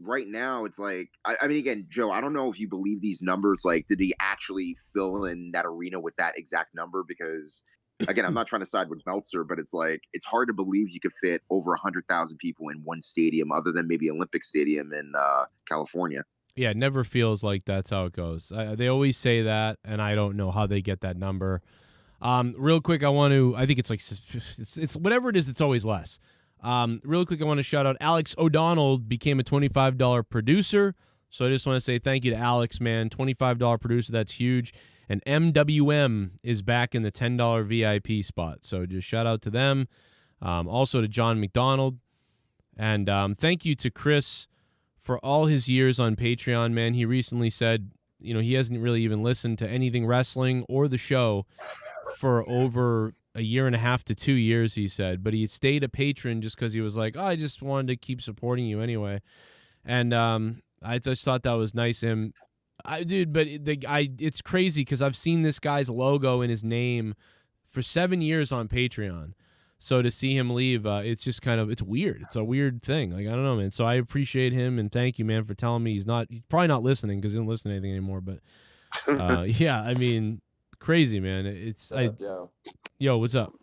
right now it's like I mean again, Joe, I don't know if you believe these numbers. Like, did he actually fill in that arena with that exact number? Because again, I'm not trying to side with Meltzer, but it's like it's hard to believe you could fit over 100,000 people in one stadium, other than maybe Olympic Stadium in California. Yeah, it never feels like that's how it goes. They always say that, and I don't know how they get that number. Real quick, I think it's like it's whatever it is. It's always less. Real quick, I want to shout out Alex O'Donnell became a $25 producer. So I just want to say thank you to Alex, man. $25 producer, that's huge. And MWM is back in the $10 VIP spot. So just shout out to them. Also to John McDonald. And thank you to Chris for all his years on Patreon, man, he recently said, you know, he hasn't really even listened to anything wrestling or the show for over a year and a half to 2 years, he said. But he stayed a patron just because he was like, oh, I just wanted to keep supporting you anyway. And I just thought that was nice of him. It's crazy because I've seen this guy's logo in his name for 7 years on Patreon. So to see him leave, it's just it's weird. It's a weird thing. Like, I don't know, man. So I appreciate him, and thank you, man, for telling me he's probably not listening because he doesn't listen to anything anymore. But yeah, I mean, crazy, man. Yo, what's up?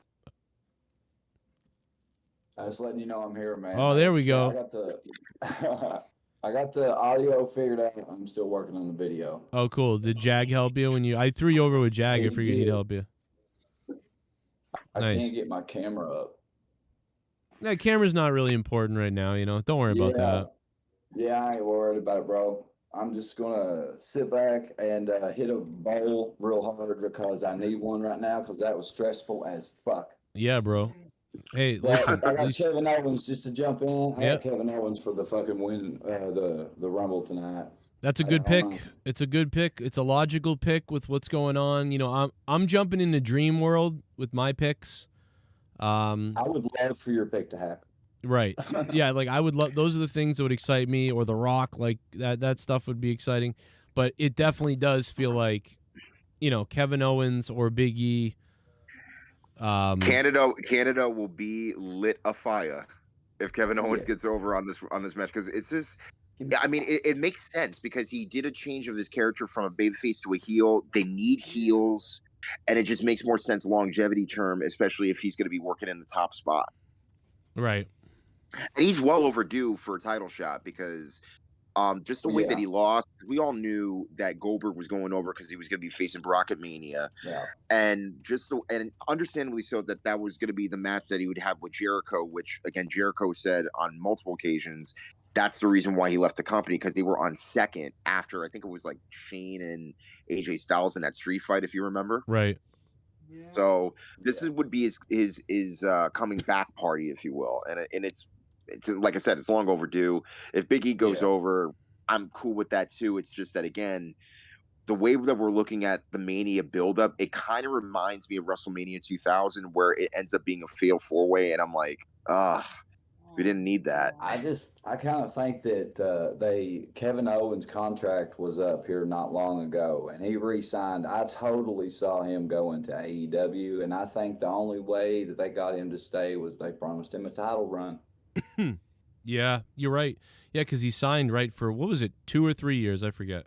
I was letting you know I'm here, man. Oh, there we go. I got the audio figured out. I'm still working on the video. Oh, cool. Did Jag help you I threw you over with Jag? I figured he'd help you. I can't get my camera up. That camera's not really important right now, you know. Don't worry about that. Yeah, I ain't worried about it, bro. I'm just gonna sit back and hit a bowl real hard because I need one right now because that was stressful as fuck. Yeah, bro. Hey, listen. I got Kevin Owens just to jump in. I got Kevin Owens for the fucking win, the Rumble tonight. That's a good pick. It's a good pick. It's a logical pick with what's going on. You know, I'm jumping into Dream World with my picks. I would love for your pick to happen. Right. Yeah, like I would love. Those are the things that would excite me, or The Rock. Like that stuff would be exciting. But it definitely does feel like, you know, Kevin Owens or Big E. Canada will be lit afire if Kevin Owens gets over on this match, because it's just. I mean, it makes sense because he did a change of his character from a babyface to a heel. They need heels, and it just makes more sense longevity term, especially if he's going to be working in the top spot. Right. And he's well overdue for a title shot because just the way that he lost, we all knew that Goldberg was going over because he was going to be facing Brock at Mania. Yeah. And and understandably so that was going to be the match that he would have with Jericho, which, again, Jericho said on multiple occasions that's the reason why he left the company, because they were on second after, I think it was like Shane and AJ Styles in that street fight, if you remember. Right. Yeah. So this would be his coming back party, if you will. And it's like I said, it's long overdue. If Big E goes over, I'm cool with that too. It's just that, again, the way that we're looking at the Mania buildup, it kind of reminds me of WrestleMania 2000, where it ends up being a fail 4-way, and I'm like, we didn't need that. I kind of think that Kevin Owens' contract was up here not long ago, and he re-signed. I totally saw him going to AEW, and I think the only way that they got him to stay was they promised him a title run. Yeah, you're right. Yeah, because he signed for, what was it, 2 or 3 years? I forget.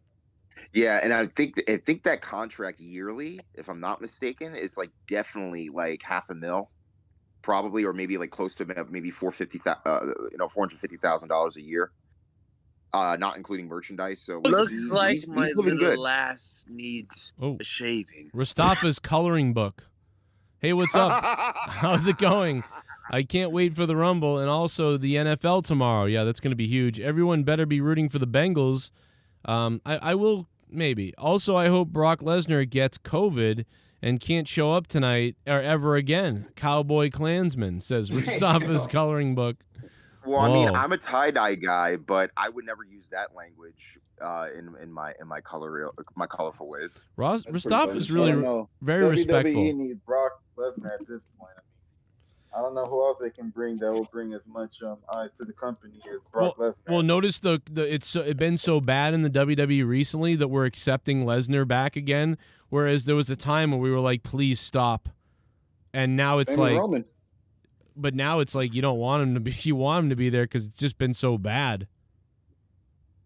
Yeah, and I think that contract yearly, if I'm not mistaken, is like definitely like $500,000. Probably, or maybe like close to maybe $450,000 a year, not including merchandise. So looks like he's my living little good. lass needs a shaving. Mustafa's coloring book. Hey, what's up? How's it going? I can't wait for the Rumble and also the NFL tomorrow. Yeah, that's going to be huge. Everyone better be rooting for the Bengals. I will maybe. Also, I hope Brock Lesnar gets COVID and can't show up tonight or ever again. Cowboy Klansman, says Mustafa's coloring book. Well, I mean, I'm a tie-dye guy, but I would never use that language in my colorful ways. Mustafa's really very WWE respectful. needs Brock Lesnar at this point. I don't know who else they can bring that will bring as much eyes to the company as Brock Lesnar. Well, notice it's been so bad in the WWE recently that we're accepting Lesnar back again. Whereas there was a time where we were like, please stop. And now it's like, Roman. But now it's like you don't want him to be, you want him to be there because it's just been so bad.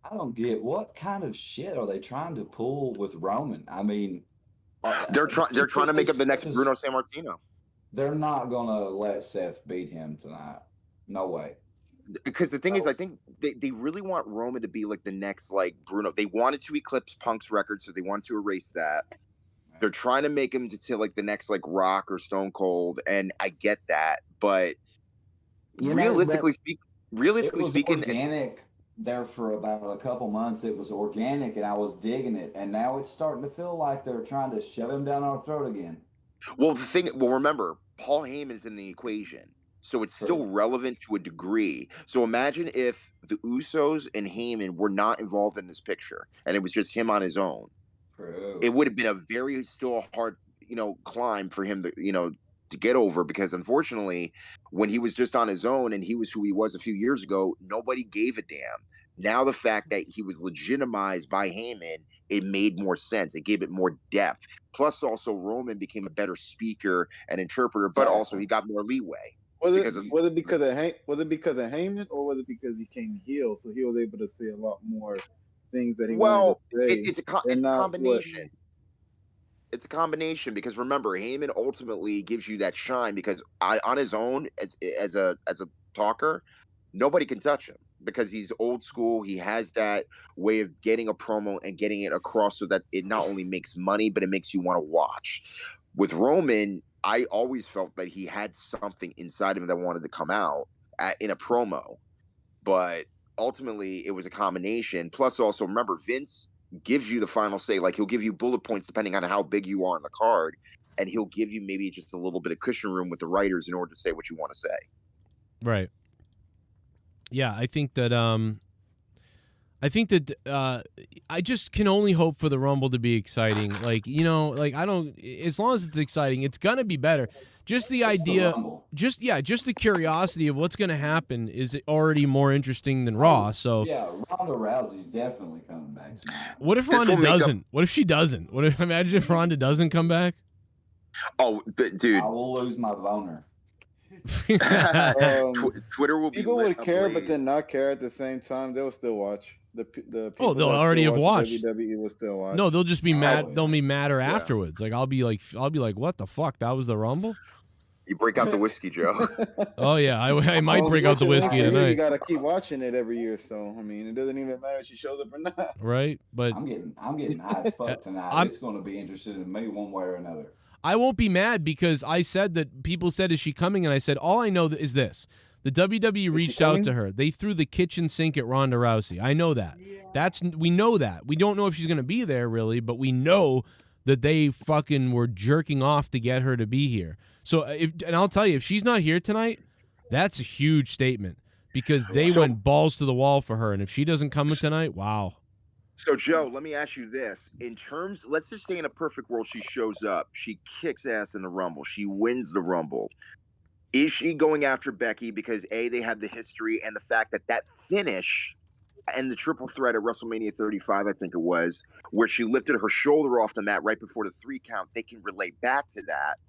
I don't get what kind of shit are they trying to pull with Roman? I mean, they're trying to make up the next Bruno Sammartino. They're not gonna let Seth beat him tonight. No way. Because the thing is, I think they really want Roman to be like the next like Bruno. They wanted to eclipse Punk's record, so they wanted to erase that. They're trying to make him to like the next like Rock or Stone Cold, and I get that, but realistically speaking, organic there for about a couple months. It was organic, and I was digging it, and now it's starting to feel like they're trying to shove him down our throat again. Well, remember, Paul Heyman's in the equation. So it's still relevant to a degree. So imagine if the Usos and Heyman were not involved in this picture and it was just him on his own. It would have been a very still hard, climb for him to, to get over, because unfortunately, when he was just on his own and he was who he was a few years ago, nobody gave a damn. Now the fact that he was legitimized by Heyman, it made more sense. It gave it more depth. Plus, also Roman became a better speaker and interpreter, but also he got more leeway. Was it because of Heyman, or was it because he came heel, so he was able to say a lot more things that he wanted to say? It's a combination. It's a combination, because remember, Heyman ultimately gives you that shine because on his own, as a talker, nobody can touch him because he's old school. He has that way of getting a promo and getting it across so that it not only makes money, but it makes you want to watch. With Roman, I always felt that he had something inside him that wanted to come out in a promo, but ultimately it was a combination. Plus, also remember, Vince gives you the final say. Like, he'll give you bullet points depending on how big you are on the card, and he'll give you maybe just a little bit of cushion room with the writers in order to say what you want to say. Right. Yeah, I think that I just can only hope for the Rumble to be exciting. Like, I don't, as long as it's exciting, it's gonna be better. Just the idea, just the curiosity of what's gonna happen is already more interesting than Raw. So yeah, Ronda Rousey's definitely coming back tonight. What if Ronda doesn't? What if she doesn't? Imagine if Ronda doesn't come back? Oh, but dude, I will lose my boner. Twitter will be. People would care, but then not care at the same time. They'll still watch. The people they'll already have watched. WWE will still watch. No, they'll just be mad. They'll be madder afterwards. Like I'll be like, what the fuck? That was the Rumble. You break out the whiskey, Joe. Oh yeah, I might break out the whiskey tonight. You gotta keep watching it every year, so I mean, it doesn't even matter if she shows up or not. Right, but I'm getting high as fuck tonight. It's going to be interested in me one way or another. I won't be mad because I said that people said, is she coming? And I said, all I know is this. The WWE reached out to her. They threw the kitchen sink at Ronda Rousey. I know that. We know that. We don't know if she's going to be there really, but we know that they fucking were jerking off to get her to be here. So and I'll tell you, if she's not here tonight, that's a huge statement because they went balls to the wall for her. And if she doesn't come tonight, wow. So, Joe, let me ask you this. In terms, let's just say in a perfect world, she shows up. She kicks ass in the Rumble. She wins the Rumble. Is she going after Becky because, A, they have the history and the fact that finish and the triple threat at WrestleMania 35, I think it was, where she lifted her shoulder off the mat right before the 3 count, they can relate back to that.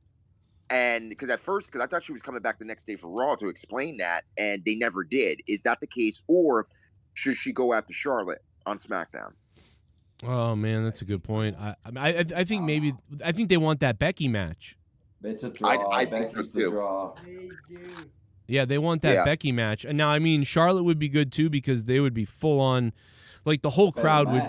And because I thought she was coming back the next day for Raw to explain that, and they never did. Is that the case? Or should she go after Charlotte on SmackDown? Oh man, that's a good point. I think they want that Becky match. It's a draw. I think so too. Draw. Yeah, they want that Becky match. And now, I mean, Charlotte would be good too because they would be full on, like the whole crowd would.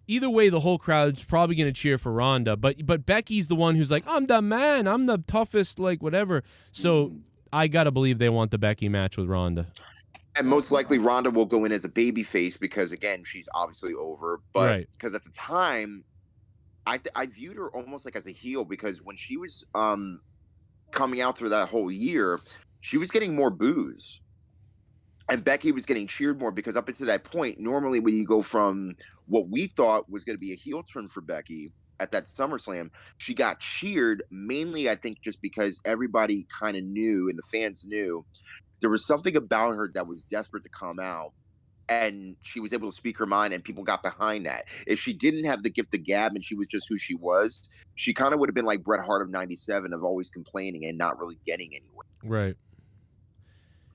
Either way, the whole crowd's probably going to cheer for Ronda. But Becky's the one who's like, I'm the man, I'm the toughest, like whatever. So I gotta believe they want the Becky match with Ronda. And most likely Ronda will go in as a babyface because, again, she's obviously over. But because at the time, I viewed her almost like as a heel because when she was coming out through that whole year, she was getting more boos. And Becky was getting cheered more because up until that point, normally when you go from what we thought was going to be a heel turn for Becky at that SummerSlam, she got cheered mainly, I think, just because everybody kind of knew and the fans knew there was something about her that was desperate to come out, and she was able to speak her mind, and people got behind that. If she didn't have the gift of gab and she was just who she was, she kind of would have been like Bret Hart of '97 of always complaining and not really getting anywhere. Right.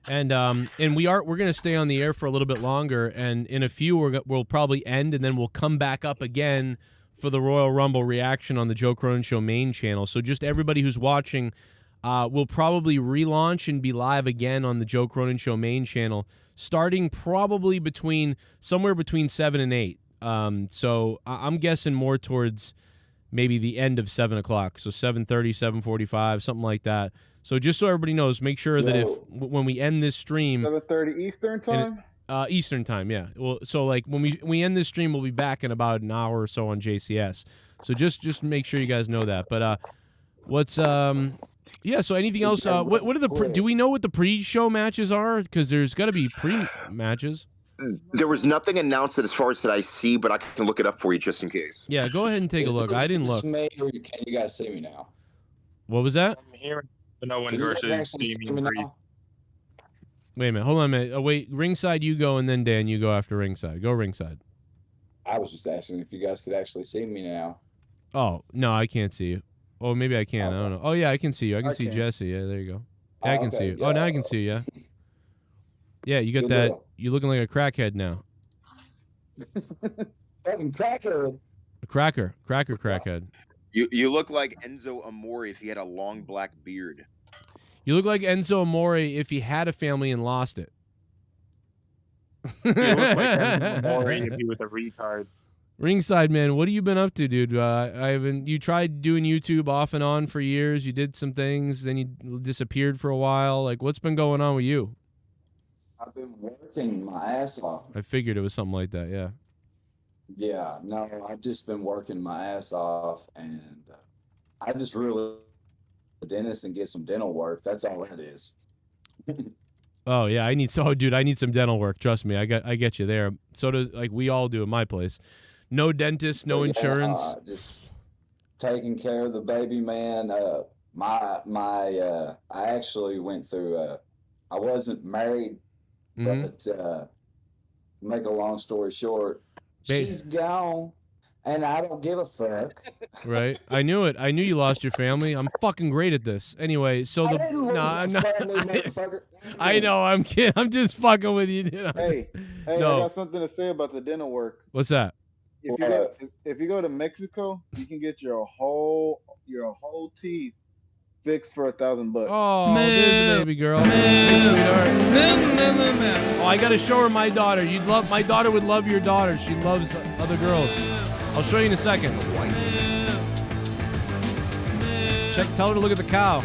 And we're going to stay on the air for a little bit longer, and in a few we'll probably end, and then we'll come back up again for the Royal Rumble reaction on the Joe Cronin Show main channel. So just everybody who's watching, we'll probably relaunch and be live again on the Joe Cronin Show main channel, starting probably somewhere between 7 and 8. So I'm guessing more towards maybe the end of 7 o'clock. So 7:30, 7:45, something like that. So just so everybody knows, make sure that when we end this stream, 7:30 Eastern time. Eastern time, yeah. Well, so like when we end this stream, we'll be back in about an hour or so on JCS. So just make sure you guys know that. But what's Yeah. So anything else? What are the? Do we know what the pre-show matches are? Because there's got to be pre-matches. There was nothing announced as far as that I see, but I can look it up for you just in case. Yeah, go ahead and take a look. I didn't look. Can you guys see me now? What was that? I'm hearing no one Can you guys versus actually see me now? Wait a minute. Hold on a minute. Wait, ringside you go, and then Dan, you go after ringside. Go ringside. I was just asking if you guys could actually see me now. Oh, no, I can't see you. Oh, maybe I can. I don't know. Oh, yeah, I can see you. I can see Jesse. Yeah, there you go. Yeah, I can see you. Yeah. Oh, now I can see you. Yeah. Yeah, you got Good that. deal. You're looking like a crackhead now. Fucking crackhead. A crackhead. You look like Enzo Amore if he had a long black beard. You look like Enzo Amore if he had a family and lost it. You look like Amore if he was a retard. Ringside, man, what have you been up to, dude? I haven't. You tried doing YouTube off and on for years. You did some things, then you disappeared for a while. Like, what's been going on with you? I've been working my ass off. I figured it was something like that. Yeah. Yeah, no, I've just been working my ass off, and I just really the dentist and get some dental work. That's all that is. Oh yeah, I need some dental work. Trust me, I get you there. So does we all do at my place. No dentist, no insurance. Just taking care of the baby, man. I actually went through. I wasn't married, but make a long story short, she's gone, and I don't give a fuck. Right? I knew it. I knew you lost your family. I'm fucking great at this. Anyway, so I didn't lose my family, motherfucker. I know. I'm kidding. I'm just fucking with you. Dude. Hey, No. I got something to say about the dental work. What's that? If you go to Mexico, you can get your whole teeth fixed for $1,000. Oh, there's a baby girl. Hey, sweetheart. Oh, I gotta show her my daughter. My daughter would love your daughter. She loves other girls. I'll show you in a second. Tell her to look at the cow.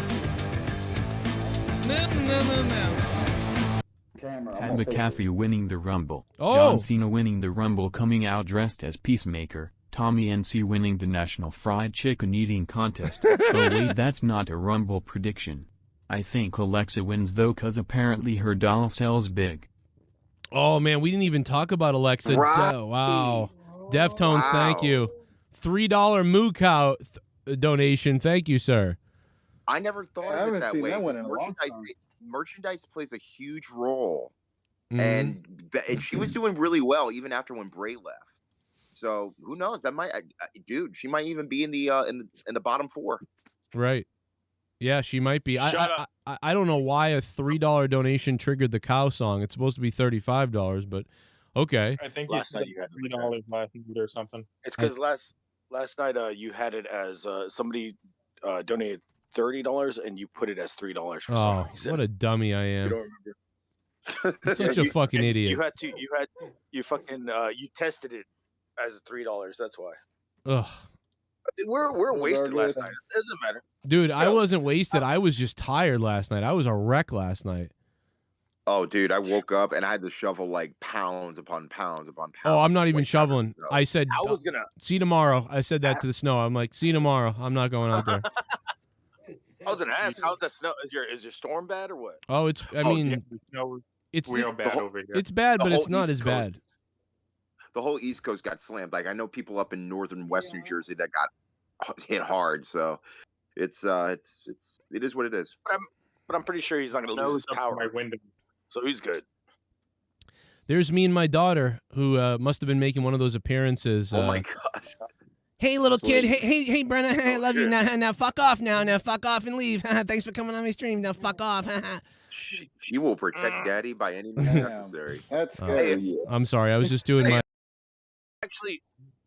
Had McAfee winning the Rumble. Oh. John Cena winning the Rumble coming out dressed as Peacemaker. Tommy NC winning the National Fried Chicken Eating Contest. Oh wait, that's not a Rumble prediction. I think Alexa wins though cause apparently her doll sells big. Oh man, we didn't even talk about Alexa. Right. Wow. Deftones, Wow. thank you. $3 moo cow donation. Thank you, sir. I never thought I of it haven't that seen way. that one in a long time. Merchandise plays a huge role, Mhm. and she was doing really well even after when Bray left. So who knows? That might, dude. She might even be in the bottom four. Right. Yeah, she might be. Shut up. I don't know why a $3 donation triggered the cow song. It's supposed to be $35, but okay. I think Last you night you had $3 last night or something. It's because last night you had it as somebody donated $30 and you put it as $3 for some Oh, reason. what a dummy I You am. don't remember. Such a fucking idiot. You tested it as $3. That's why. Ugh. We're wasted last good. night. It doesn't matter. Dude, I wasn't wasted. I was just tired last night. I was a wreck last night. Oh, dude, I woke up and I had to shovel like pounds upon pounds upon pounds. Oh, I'm not even Like, shoveling. I said, I was gonna. see you tomorrow. I said that to the snow. I'm like, see you tomorrow. I'm not going out there. I was gonna ask. How's that snow? Is your storm bad or what? Oh, it's, I Oh, mean, yeah, we know it's real bad whole- over here. it's bad, the but it's whole not East as Coast- bad. The whole East Coast got slammed. Like I know people up in northern West New Jersey that got hit hard. So it is what it is. But I'm pretty sure he's not gonna lose Nose his up to power. my window. So he's good. There's me and my daughter who must have been making one of those appearances. Oh my gosh. Hey, little Sweet. kid. Hey, Brenna. I love you. shit. Now, fuck off now. Now, fuck off and leave. Thanks for coming on my stream. Now, fuck off. She will protect Daddy by any means necessary. That's Oh. scary. Yeah. I'm sorry. I was just doing my.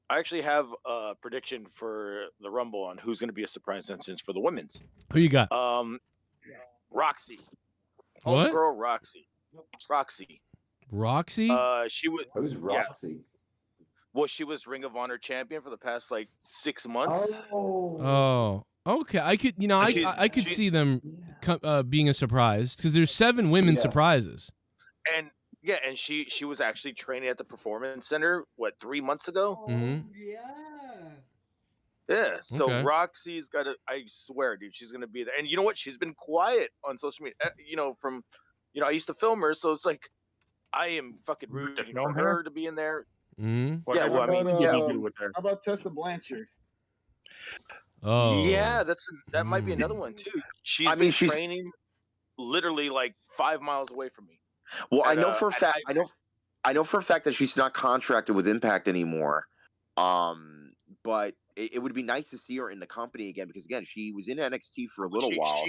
I actually have a prediction for the Rumble on who's gonna be a surprise entrance for the women's. Who you got? Roxy. What? Girl, Roxy. Roxy. Roxy? She was. Who's Roxy? Well, she was Ring of Honor champion for the past like 6 months. Oh, okay. I could, I could see them Yeah. being a surprise because there's 7 women Yeah. surprises. And yeah, and she was actually training at the Performance Center 3 months ago. Mhm. Yeah. Yeah. So Okay. Roxy's got to. I swear, dude, she's gonna be there. And you know what? She's been quiet on social media. I used to film her, so it's like I am fucking rooting for her to be in there. Mm-hmm. Yeah. Well, I mean, how about Tessa Blanchard? Oh. Yeah, that might be another one too. She's been training literally like 5 miles away from me. Well, I know for a fact. I know for a fact that she's not contracted with Impact anymore. But it would be nice to see her in the company again because again, she was in NXT for a little while.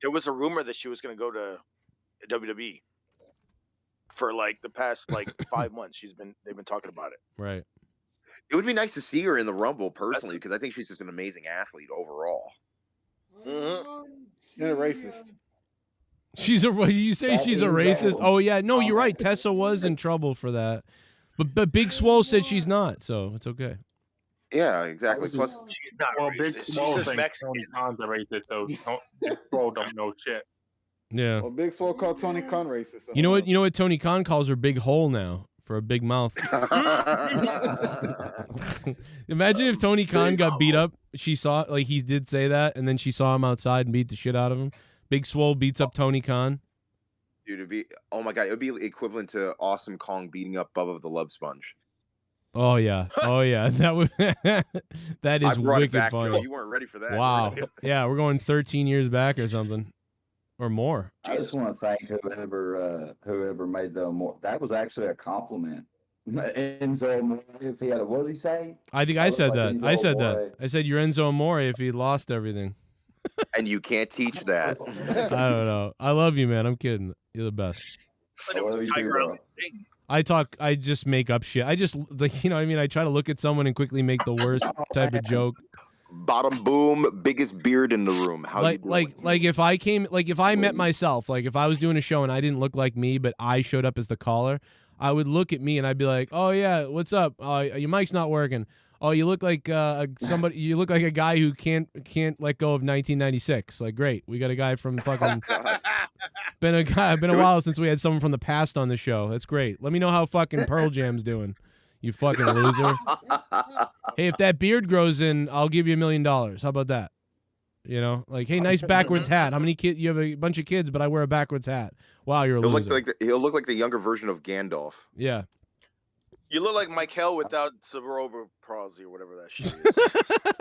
There was a rumor that she was going to go to WWE for like the past 5 months. They've been talking about it. Right. It would be nice to see her in the Rumble personally because I think she's just an amazing athlete overall. And a racist. What you say? She's a racist? Oh yeah, no, you're right. Tessa was in trouble for that, but Big Swole said she's not, so it's okay. Yeah, exactly. Plus, she's not Big racist. Swole She's just thinks Mexican. Tony Khan's a racist, so Big Swole don't know shit. Yeah. Well, Big Swole called Tony Khan racist. You know what? You know what Tony Khan calls her? Big hole now for a big mouth. Imagine if Tony Khan got beat up. She saw he did say that, and then she saw him outside and beat the shit out of him. Big Swole beats up Tony Khan. Dude, oh my god, it would be equivalent to Awesome Kong beating up Bubba the Love Sponge. Oh yeah, that would that is wicked back, funny. Joe. You weren't ready for that. Wow, yeah, we're going 13 years back or something, or more. I just want to thank whoever made the more. That was actually a compliment. Enzo Amore, if he had what did he say? I think I said that. I said Amore. that. I said you're Enzo Amore if he lost everything. And you can't teach that. I don't know. I love you, man. I'm kidding. You're the best. I just make up shit. I just you know what I mean? I try to look at someone and quickly make the worst type of joke. Bottom boom, biggest beard in the room. How you doing? Like if I met myself, like if I was doing a show and I didn't look like me, but I showed up as the caller, I would look at me and I'd be like, "Oh yeah, what's up? Your mic's not working. Oh, you look like somebody. You look like a guy who can't let go of 1996. Like, great, we got a guy from fucking. Been a while since we had someone from the past on the show. That's great. Let me know how fucking Pearl Jam's doing. You fucking loser. Hey, if that beard grows in, I'll give you $1 million. How about that? You know, like, hey, nice backwards hat. How many kids? You have a bunch of kids, but I wear a backwards hat. Wow, you're a loser. He'll look like the younger version of Gandalf. Yeah. You look like Michael without cerebral palsy or whatever that shit is.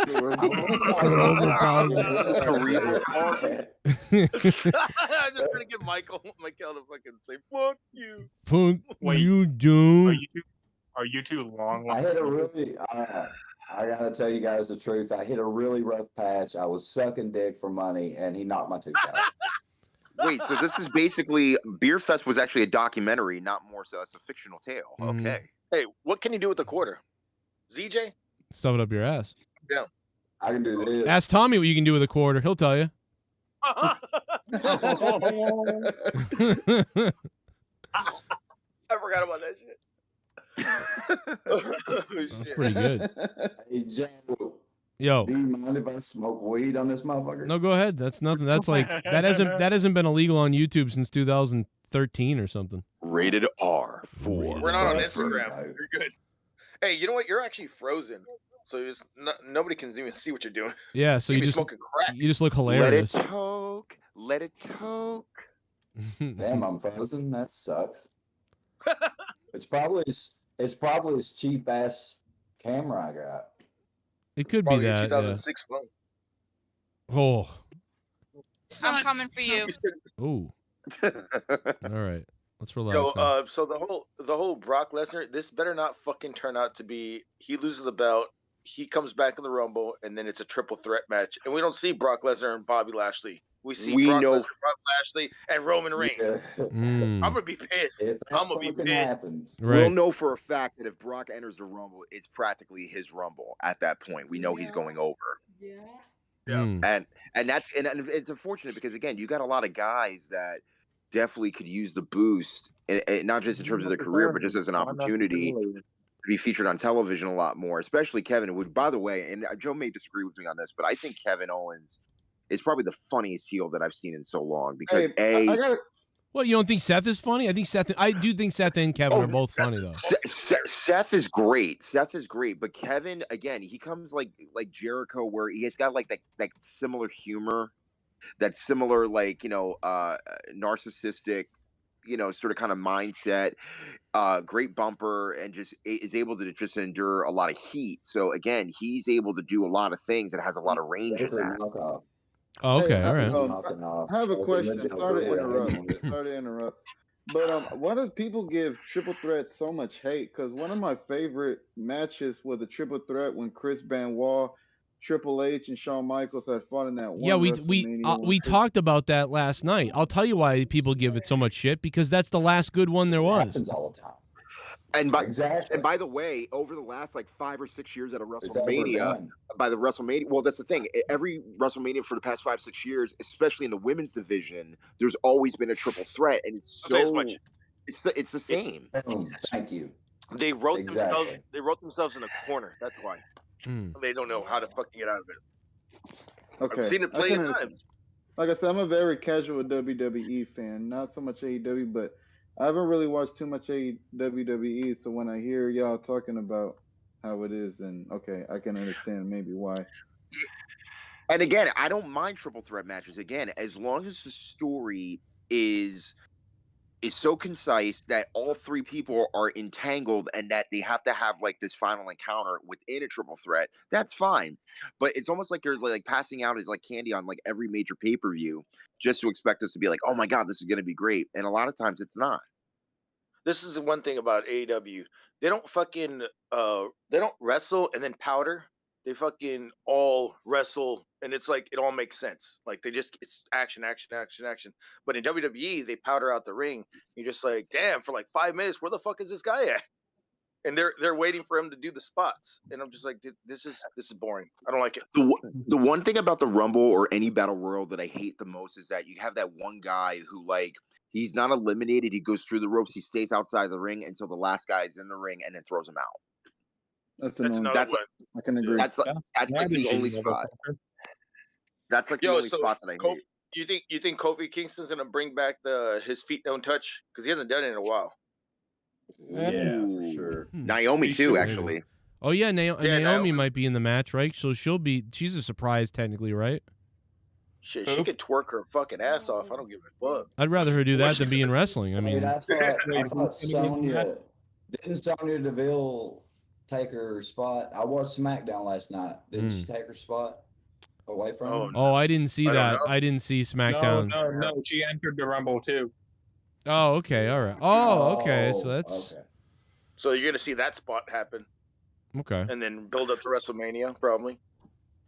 I'm just trying to get Michael to fucking say "fuck you." Fuck you, dude. Are you too long? I hit a really. I gotta tell you guys the truth. I hit a really rough patch. I was sucking dick for money, and he knocked my tooth out. Wait, so this is basically Beer Fest was actually a documentary, not more so it's a fictional tale. Mm-hmm. Okay. Hey, what can you do with the quarter? ZJ? Stuff it up your ass. Yeah. I can do this. Ask Tommy what you can do with a quarter. He'll tell you. I forgot about that shit. That's pretty good. Hey, Joe. Yo. Do you mind if I smoke weed on this motherfucker? No, go ahead. That's nothing. That's like that hasn't been illegal on YouTube since 2013 or something. Rated R for. We're not on Instagram. You're good. Hey, you know what? You're actually frozen, so nobody can even see what you're doing. Yeah, so you just smoking crack. You just look hilarious. Let it toke. Let it toke. Damn, I'm frozen. That sucks. It's probably his cheap ass camera I got. It could Probably be that. 2006 phone. Oh. I'm coming for you. Ooh. All right. Let's relax. Yo, so the whole Brock Lesnar, this better not fucking turn out to be he loses the belt, he comes back in the Rumble, and then it's a triple threat match, and we don't see Brock Lesnar and Bobby Lashley. We see Brock Lesnar, Brock Lashley, and Roman Reigns. Yeah. Mm. I'm gonna be pissed. I'm gonna be pissed. Happens. Right. We'll know for a fact that if Brock enters the Rumble, it's practically his Rumble at that point. We know he's going over. Yeah. Mm. And it's unfortunate because again, you got a lot of guys that definitely could use the boost, and not just in terms of their career, but just as an opportunity to be featured on television a lot more, especially Kevin. Would, by the way, and Joe may disagree with me on this, but I think Kevin Owens is probably the funniest heel that I've seen in so long because Well, you don't think Seth is funny? I do think Seth and Kevin are both funny though. Seth is great. Seth is great, but Kevin, again, he comes like Jericho, where he has got like that similar humor, that similar narcissistic, sort of kind of mindset. Great bumper, and just is able to just endure a lot of heat. So again, he's able to do a lot of things and has a lot of range in that. Oh, okay, all right. I have a question. Sorry to interrupt. But why does people give Triple Threat so much hate? Because one of my favorite matches was a Triple Threat when Chris Benoit, Triple H, and Shawn Michaels had fought in that one. Yeah, we talked about that last night. I'll tell you why people give it so much shit, because that's the last good one there was. Happens all the time. And by the way, over the last 5 or 6 years at a WrestleMania, well, that's the thing. Every WrestleMania for the past 5-6 years, especially in the women's division, there's always been a triple threat, and it's the same. Thank you. They wrote themselves in a corner. That's why. They don't know how to fucking get out of it. Okay. I've seen it plenty of times. Like I said, I'm a very casual WWE fan, not so much AEW, but I haven't really watched too much WWE, so when I hear y'all talking about how it is, then okay, I can understand maybe why. And again, I don't mind triple threat matches. Again, as long as the story is so concise that all three people are entangled and that they have to have this final encounter within a triple threat, that's fine. But it's almost like you're passing out as candy on every major pay-per-view just to expect us to be oh my God, this is going to be great. And a lot of times it's not. This is the one thing about AEW. They don't fucking they don't wrestle and then powder. They fucking all wrestle, and it's it all makes sense. It's action. But in WWE, they powder out the ring. You're just damn, for 5 minutes, where the fuck is this guy at? And they're waiting for him to do the spots, and I'm just this is boring. I don't like it. The one thing about the Rumble or any battle royal that I hate the most is that you have that one guy who he's not eliminated. He goes through the ropes. He stays outside the ring until the last guy is in the ring, and then throws him out. That's another one. I can agree. That's the only spot. That's the only spot that I hate. You think Kofi Kingston's gonna bring back his feet don't touch, because he hasn't done it in a while? Yeah, for sure. Naomi too, actually. Oh yeah, Naomi might be in the match, right? So she's a surprise technically, right? Shit, she could twerk her fucking ass off. I don't give a fuck. I'd rather her do that than be in wrestling. I mean, I thought Sonya Deville take her spot? I watched SmackDown last night. Didn't she take her spot away from him? Oh, I didn't see that. I didn't see SmackDown. No. She entered the Rumble too. Oh, okay, all right. Oh, okay. So that's. Okay. So you're gonna see that spot happen. Okay. And then build up to WrestleMania, probably.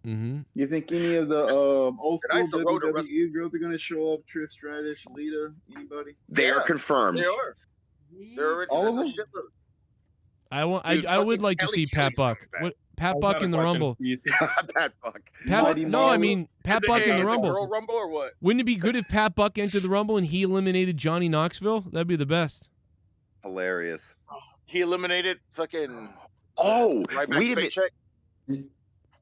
Mm-hmm. You think any of the old school WWE girls are going to show up? Trish Stratus, Lita, anybody? They are confirmed. They are. They're already all of them. I would like to see Pat Buck. Pat Buck in the Rumble. Pat Buck. Pat Buck in the Rumble. Royal Rumble or what? Wouldn't it be good if Pat Buck entered the Rumble and he eliminated Johnny Knoxville? That'd be the best. Hilarious. He eliminated fucking. Oh, wait a minute.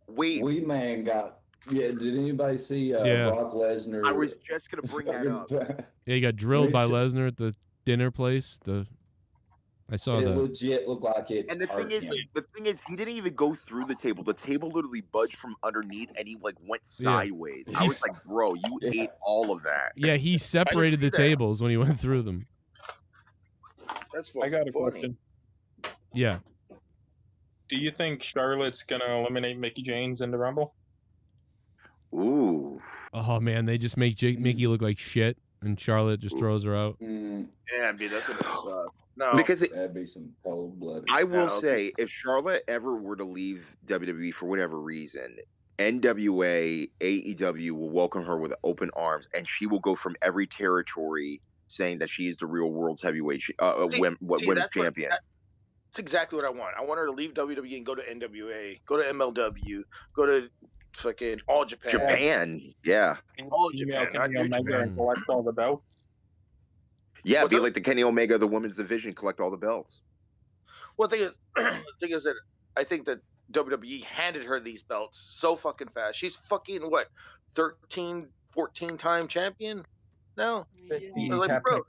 Wait. Weed Man got. Yeah, did anybody see Brock Lesnar? I was just gonna bring that up. Yeah, he got drilled by Lesnar at the dinner place. I saw that. It legit looked like it. And the thing is, he didn't even go through the table. The table literally budged from underneath, and he went sideways. I was like, bro, you ate all of that. Yeah, he separated the tables when he went through them. That's I got a question. Yeah. Do you think Charlotte's gonna eliminate Mickie James in the Rumble? Ooh. Oh man, they just make Mickie look like shit, and Charlotte just throws her out. Yeah, dude, that's gonna suck. No, because that'd be some cold blooded. I will say, if Charlotte ever were to leave WWE for whatever reason, NWA, AEW will welcome her with open arms, and she will go from every territory saying that she is the real world's heavyweight women's champion. That's exactly what I want. I want her to leave WWE and go to NWA, go to MLW, go to fucking All Japan. Japan, yeah. All Japan, not New Japan. And collect all the belts. Yeah, be like the Kenny Omega of the women's division, collect all the belts. Well, the thing is that I think that WWE handed her these belts so fucking fast. She's fucking, 13, 14-time champion? No. Yeah. I was like, bro,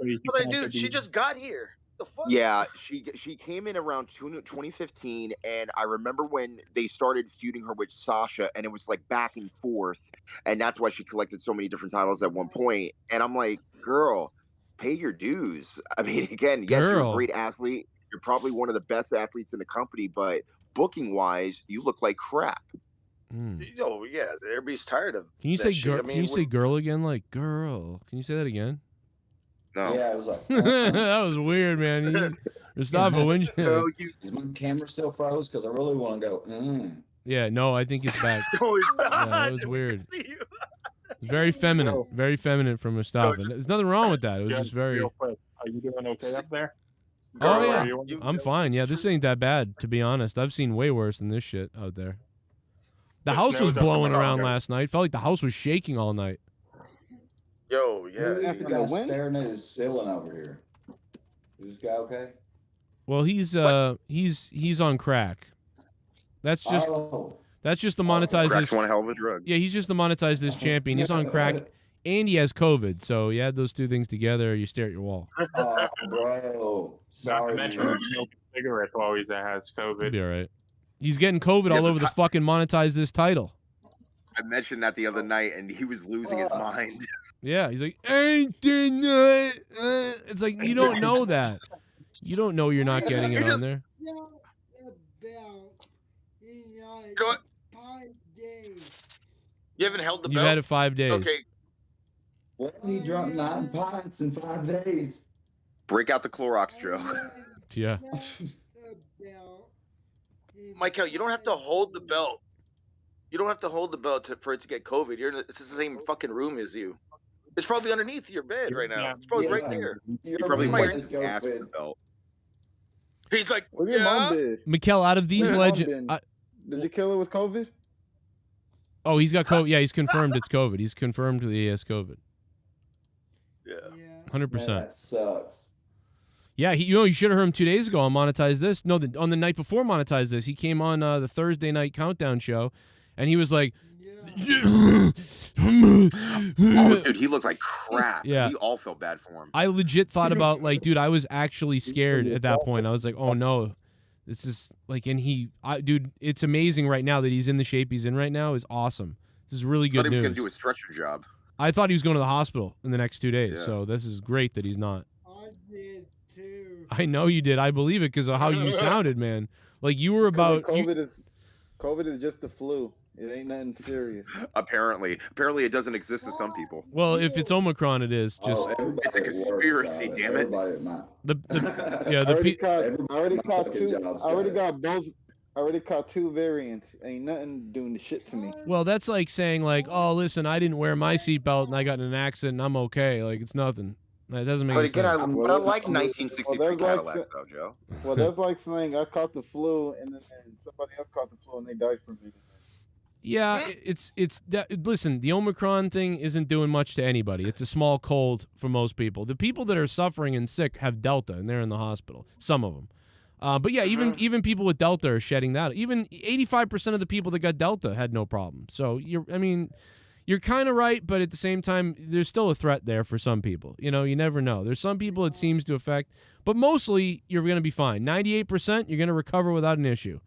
dude, she just got here. The fuck? Yeah, she came in around 2015, and I remember when they started feuding her with Sasha, and it was like back and forth, and that's why she collected so many different titles at one point. And I'm like, girl, pay your dues. I mean, again, yes, you're a Girl. great athlete. You're probably one of the best athletes in the company, but booking wise, you look like crap. Oh yeah, everybody's tired of. Can you that say shit. girl? I mean, Can you say girl again? Like girl? Can you say that again? No. Yeah, it was like. That was weird, man. Mustafa, when you... Is my camera still froze? Because I really want to go. Yeah, no, I think it's back. Yeah, that was weird. Very feminine, very feminine from Mustafa. There's nothing wrong with that. It was just very. Real quick, are you doing okay up there? Oh yeah, I'm fine. Yeah, this ain't that bad, to be honest. I've seen way worse than this shit out there. The house was blowing around last night. Felt like the house was shaking all night. Yo, Who yeah. is the guy staring at his ceiling over here? Is this guy okay? Well, he's on crack. That's just the monetized. Crack's one hell of a drug. Yeah, he's just the monetized this champion. He's on crack, and he has COVID. So you add those two things together, you stare at your wall. Oh, bro. Sorry. Not to mention smoking cigarettes while he has COVID. He'll be all right. He's getting COVID all over the fucking monetize this title. I mentioned that the other night, and he was losing his mind. Yeah, he's like, ain't denied. It's like, you don't know that. You don't know you're not getting it on there. You know what? 5 days. You haven't held the You've belt. had it 5 days. Okay. What? He drunk 9 pints in 5 days. Break out the Clorox, Joe. Yeah. Michael, you don't have to hold the belt. You don't have to hold the belt for it to get COVID. It's the same fucking room as you. It's probably underneath your bed right now. It's probably right there. He probably wiped his ass with the belt. He's like, What your mom did? Mikkel, out of these What your mom legends. Did you kill her with COVID? Oh, he's got COVID. Yeah, he's confirmed it's COVID. He's confirmed that he has COVID. Yeah. 100%. That sucks. Yeah, you should have heard him 2 days ago on Monetize This. No, on the night before Monetize This, he came on the Thursday night countdown show, and he was like, Oh, dude, he looked like crap. Yeah. We all felt bad for him. I legit thought about, like, dude, I was actually scared at that point. I was like, oh, no. This is, like, and dude, it's amazing right now that he's in the shape he's in right now is awesome. This is really good I thought he was news. going to do a stretcher job. I thought he was going to the hospital in the next 2 days, Yeah. so this is great that he's not. I did too. I know you did. I believe it because of how you sounded, man. Like, you were about... COVID is just the flu. It ain't nothing serious. Apparently it doesn't exist to some people. Well, if it's Omicron, it is. Just it's a conspiracy, damn it. I already caught 2 variants. Ain't nothing doing the shit to me. Well, that's like saying, like, oh, listen, I didn't wear my seatbelt and I got in an accident and I'm okay. Like, it's nothing. That doesn't make But any again, sense. I like 1963 Cadillac, though, Joe. Well, that's like saying I caught the flu and then somebody else caught the flu and they died from it. Yeah, listen, the Omicron thing isn't doing much to anybody. It's a small cold for most people. The people that are suffering and sick have Delta, and they're in the hospital. Some of them. But yeah, even people with Delta are shedding that. Even 85% of the people that got Delta had no problem. So you're kind of right, but at the same time, there's still a threat there for some people. You know, you never know. There's some people it seems to affect, but mostly you're going to be fine. 98%, you're going to recover without an issue.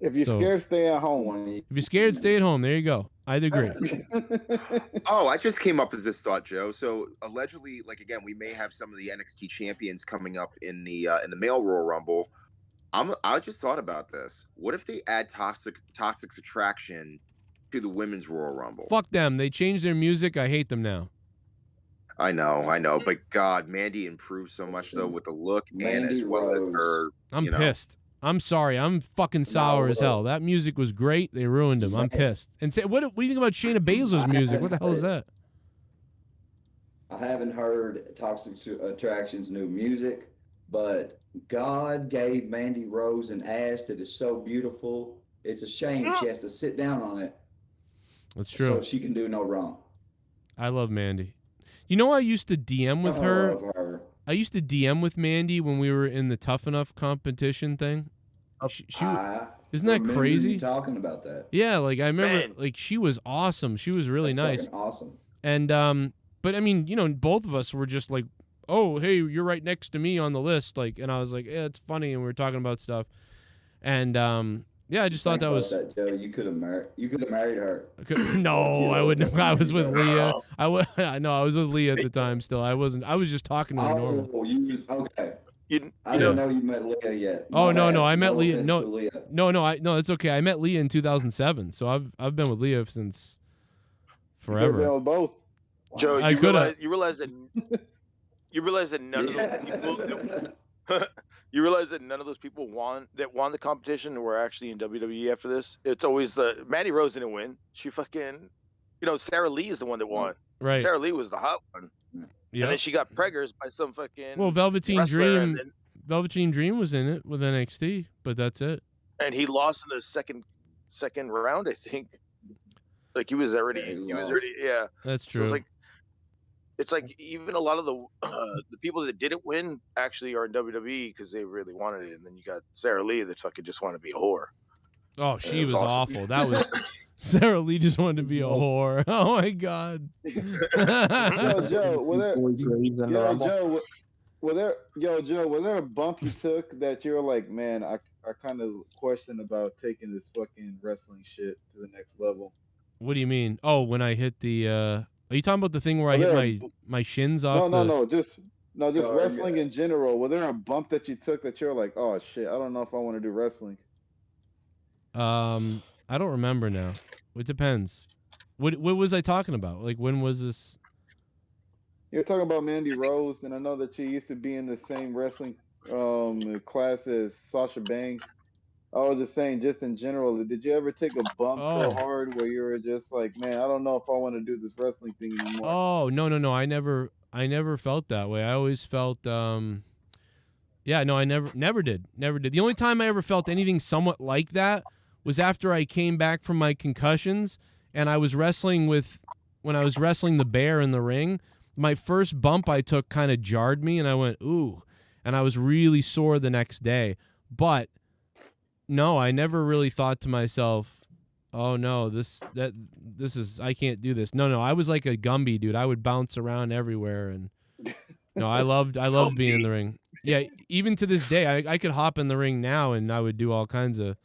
If you're scared, stay at home. If you're scared, stay at home. There you go. I'd agree. Oh, I just came up with this thought, Joe. So allegedly, like again, we may have some of the NXT champions coming up in the male Royal Rumble. I just thought about this. What if they add Toxic Attraction to the women's Royal Rumble? Fuck them. They changed their music. I hate them now. I know. But God, Mandy improved so much though with the look and as well as her. I'm pissed. I'm sorry. I'm fucking sour as hell. That music was great. They ruined him. I'm pissed. And say, what do you think about Shayna Baszler's music? What the hell is that? I haven't heard Toxic Attraction's new music, but God gave Mandy Rose an ass that is so beautiful. It's a shame she has to sit down on it. That's true. So she can do no wrong. I love Mandy. You know, I used to DM with her. I love her. I used to DM with Mandy when we were in the Tough Enough competition thing. Isn't that crazy? You talking about that? Yeah, like I remember, like she was awesome. She was really nice. Awesome. And But I mean, both of us were just like, oh, hey, you're right next to me on the list. Like, and I was like, yeah, it's funny. And we were talking about stuff. And, yeah, I just thought that was. That, Joe. You could have married her. No, I wouldn't. I was with Leah. I was with Leah at the time. Still, I wasn't. I was just talking to her normal. Oh, you was okay. I didn't know you met Leah yet. Oh no, I met Leah. No, it's okay. I met Leah in 2007, so I've been with Leah since forever. Been with both. Joe, I could have. You realize that none of those people. You realize that none of those people won the competition were actually in WWE after this. It's always Mandy Rose didn't win. She fucking, Sarah Lee is the one that won. Right. Sarah Lee was the hot one. Yeah. And then she got preggers by some fucking. Well, Velveteen Dream was in it with NXT, but that's it. And he lost in the second round, I think. Like he was already. Yeah. That's true. So it's like even a lot of the people that didn't win actually are in WWE because they really wanted it, and then you got Sarah Lee that fucking just wanted to be a whore. Oh, she was awful. That was Sarah Lee just wanted to be a whore. Oh my god. Joe, was there a bump you took that you were like, man, I kind of question about taking this fucking wrestling shit to the next level? What do you mean? Oh, when I hit the are you talking about the thing where I hit my shins off? No, just wrestling in general. Was there a bump that you took that you're like, oh shit, I don't know if I want to do wrestling? I don't remember now. It depends. What was I talking about? Like when was this? You're talking about Mandy Rose, and I know that you used to be in the same wrestling class as Sasha Banks. I was just saying, just in general, did you ever take a bump so hard where you were just like, man, I don't know if I want to do this wrestling thing anymore? Oh, no. I never felt that way. I always felt, I never did. The only time I ever felt anything somewhat like that was after I came back from my concussions and I was wrestling when I was wrestling the bear in the ring. My first bump I took kind of jarred me and I went, ooh, and I was really sore the next day. But no, I never really thought to myself, oh no, this is, I can't do this. No, I was like a Gumby, dude. I would bounce around everywhere, and no, I loved being in the ring. Yeah, even to this day, I could hop in the ring now, and I would do all kinds of.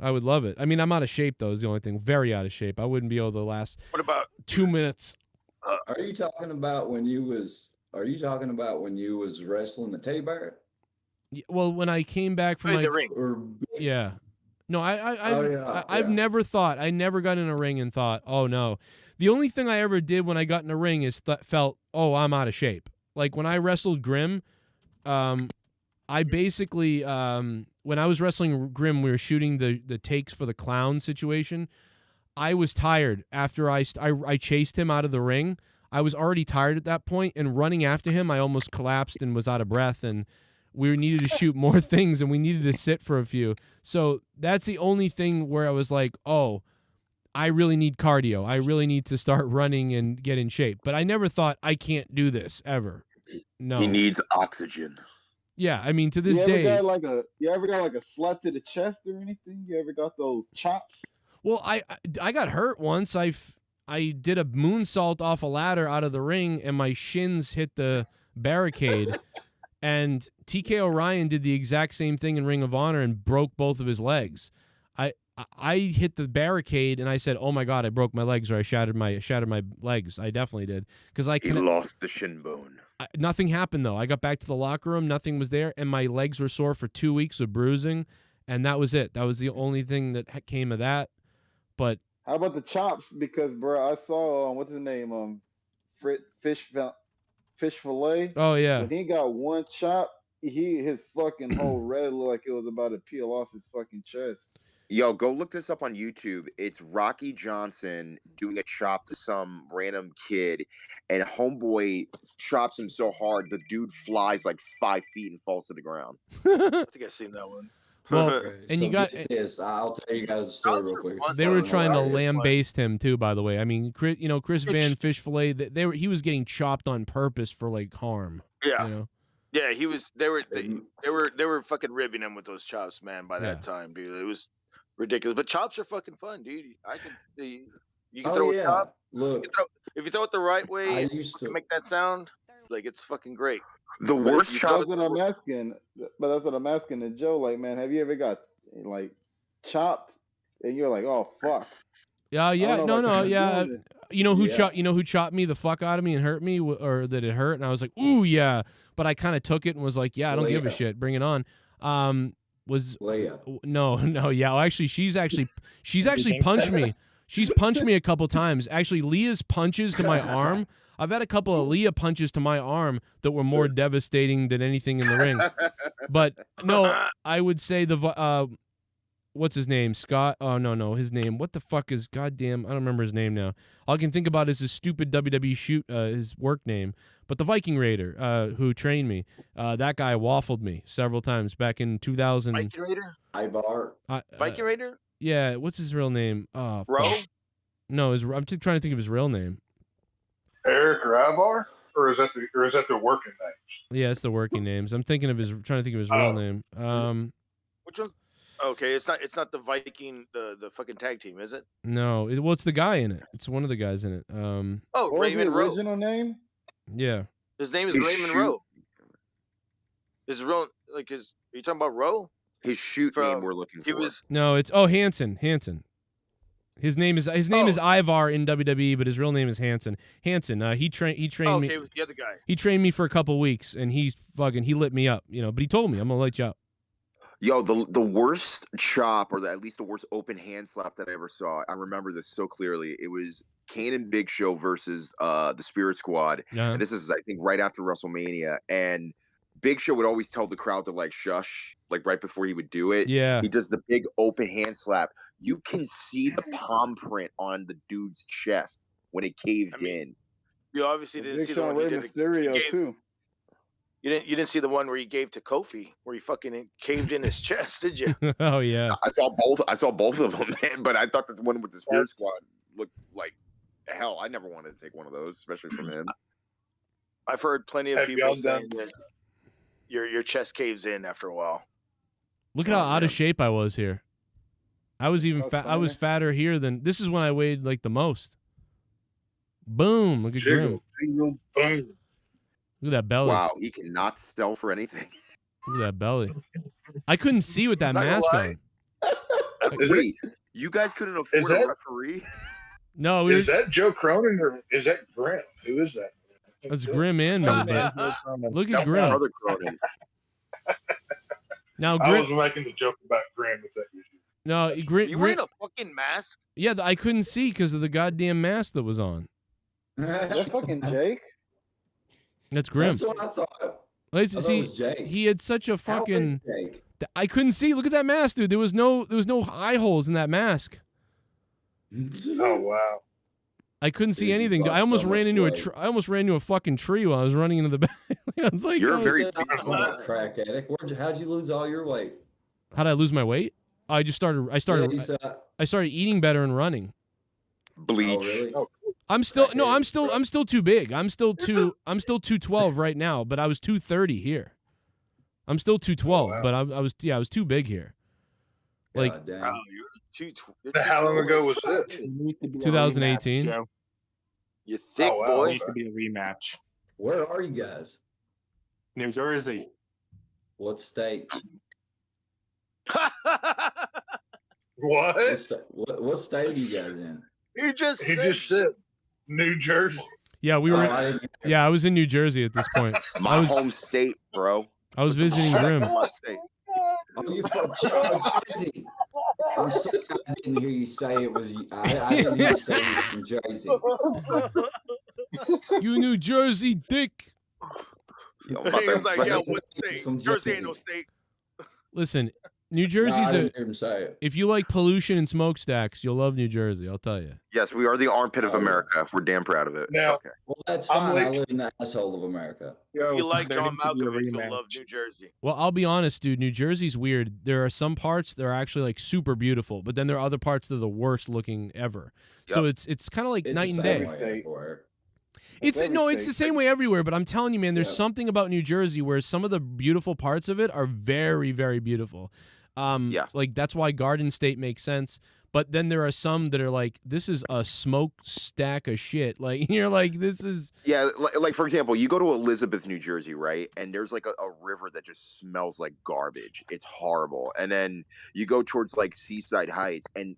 I would love it. I mean, I'm out of shape though. Is the only thing. Very out of shape. I wouldn't be able to last. What about 2 minutes? Are you talking about when you was wrestling the Teddy Bear? Well, when I came back from the ring. Yeah. No, I've never thought. I never got in a ring and thought, oh no. The only thing I ever did when I got in a ring is felt, oh, I'm out of shape. Like when I wrestled Grimm, I basically when I was wrestling Grimm, we were shooting the takes for the clown situation. I was tired after I chased him out of the ring. I was already tired at that point, and running after him, I almost collapsed and was out of breath, and we needed to shoot more things, and we needed to sit for a few. So that's the only thing where I was like, oh, I really need cardio. I really need to start running and get in shape. But I never thought I can't do this ever. No. He needs oxygen. Yeah, I mean, to this day. You ever got like a slap to the chest or anything? You ever got those chops? Well, I got hurt once. I did a moonsault off a ladder out of the ring, and my shins hit the barricade. And TK O'Ryan did the exact same thing in Ring of Honor and broke both of his legs. I hit the barricade and I said, "Oh my God, I broke my legs, or I shattered my legs." I definitely did because he lost the shin bone. Nothing happened though. I got back to the locker room, nothing was there, and my legs were sore for 2 weeks of bruising, and that was it. That was the only thing that came of that. But how about the chops? Because bro, I saw what's his name, Fish Fillet. Oh yeah. When he got one chop, his fucking whole red looked like it was about to peel off his fucking chest. Yo, go look this up on YouTube. It's Rocky Johnson doing a chop to some random kid, and homeboy chops him so hard the dude flies like 5 feet and falls to the ground. I think I've seen that one. Well, and I'll tell you guys a story real quick. They were trying to lambaste him too, by the way. I mean, Chris Van Fish Fillet, he was getting chopped on purpose for like harm. Yeah. Yeah, he was. They were fucking ribbing him with those chops, man. By that time, dude, it was ridiculous. But chops are fucking fun, dude. You can Oh, throw it yeah. up. Look, If you throw it the right I way, used to to. make that sound, like it's fucking great. The But worst if you throw chop. That's what I'm asking. But that's what I'm asking to Joe. Like, man, have you ever got like chopped and you're like, oh fuck? Yeah, I don't know if I can keep yeah. doing this. You know who Yeah. chopped me the fuck out of me and hurt me, or that it hurt, and I was like, ooh yeah, but I kind of took it and was like, yeah, I don't give a Leah. shit, bring it on. Was Leah. no, yeah. Well, actually, she's actually think punched so? me. She's punched me a couple times. Actually, Leah's punches to my arm. I've had a couple of Leah punches to my arm that were more devastating than anything in the ring. But no, I would say what's his name? Scott? Oh no, his name. What the fuck is goddamn? I don't remember his name now. All I can think about is his stupid WWE shoot, his work name. But the Viking Raider, who trained me, that guy waffled me several times back in 2000. Viking Raider. Ivar. Viking Raider. Yeah, what's his real name? Oh, Ro. fuck. No, I'm trying to think of his real name. Eric or Ivar, or is that the working names? Yeah, it's the working names. I'm trying to think of his real name. Which one? Okay, it's not the Viking, the fucking tag team, is it? No, it's the guy in it. It's one of the guys in it. Oh, What was the Raymond Rowe. original name? Yeah. His name is His Raymond shoot- Rowe. His real are you talking about Rowe? His shoot From- name we're looking He for. was No, it's Hansen. His name is Ivar in WWE, but his real name is Hansen. Hansen. He trained okay, me. it was the other guy. He trained me for a couple weeks, and he lit me up. But he told me I'm gonna light you up. Yo, the worst chop, or at least the worst open hand slap that I ever saw. I remember this so clearly. It was Kane and Big Show versus the Spirit Squad. Yeah. And this is, I think, right after WrestleMania. And Big Show would always tell the crowd to like shush, like right before he would do it. Yeah. He does the big open hand slap. You can see the palm print on the dude's chest when it caved in. You obviously didn't Big see the Sean one he Rey did. Mysterio he gave- too. You didn't see the one where he gave to Kofi, where he fucking caved in his chest, did you? Oh yeah. I saw both of them, man, but I thought that the one with the Spirit Squad looked like hell. I never wanted to take one of those, especially from him. I've heard plenty of Have people y'all saying done- that your chest caves in after a while. Look at how out of shape I was here. I was even fat. I was fatter here than this is when I weighed like the most. Boom! Look at Grim. Jiggle, boom. Look at that belly. Wow, he cannot sell for anything. Look at that belly. I couldn't see with that Not gonna mask lie. on. Wait, you guys couldn't afford a that- referee? No, Is that Joe Cronin or is that Grim? Who is that? that's Grim and me. But look at No, Grim. Brother Cronin. Now I Grim. was making the joke about Grim with that. No, Grim. You wearing a fucking mask? Yeah, I couldn't see because of the goddamn mask that was on. Is that fucking Jake? That's Grim. That's what I thought. Let's I thought see. it was Jake. He had such a How fucking. is Jake? I couldn't see. Look at that mask, dude. There was no eye holes in that mask. Oh wow! I couldn't see Dude, you anything. lost I almost so ran much into weight. I almost ran into a fucking tree while I was running into the back. I was like, You're oh, very I'm not a crack addict. How'd you lose all your weight? how'd I lose my weight? I started Yeah, you said, I started eating better and running. Bleach. oh, really? Oh, I'm still too big. I'm still 212 right now, but I was 230 here. I'm still 212, wow. but I was too big here. Like God damn. Oh, you're How long ago was this? It needs to be a 2018. rematch, Joe. You thick Oh, wow. It boy. needs to be a rematch. Where are you guys? New Jersey. What state? What? What state are you guys in? He just He said, just said New Jersey. Yeah, we Oh, were. I didn't hear. Yeah, I was in New Jersey at this point. My home state, bro. I was visiting Grim. My state. Oh, you from Jersey? I'm sorry I didn't hear you say it was. I didn't hear you say it was from Jersey. You New Jersey dick. Yo, he was like, yeah, what He's state? from Jersey ain't no Jersey. state. Listen, New No, Jersey's I a. didn't hear him say it. If you like pollution and smokestacks, you'll love New Jersey. I'll tell you. Yes, we are the armpit of Oh, yeah. America. We're damn proud of it. Now- Okay. Well, that's I'm fine. I like- live in the asshole of America. Yo, If you like there John needs to be a Malkovich, you'll rematch. love New Jersey. Well, I'll be honest, dude. New Jersey's weird. There are some parts that are actually like super beautiful, but then there are other parts that are the worst looking ever. So it's kind of like It's night the and same day. way everywhere. It's every no, it's state. the same way everywhere. But I'm telling you, man, there's Yeah. something about New Jersey where some of the beautiful parts of it are very, very beautiful. Yeah. Like that's why Garden State makes sense. But then there are some that are like, this is a smokestack of shit. Like, you're like, this is... Yeah, like for example, you go to Elizabeth, New Jersey, right? And there's like a river that just smells like garbage. It's horrible. And then you go towards like Seaside Heights, and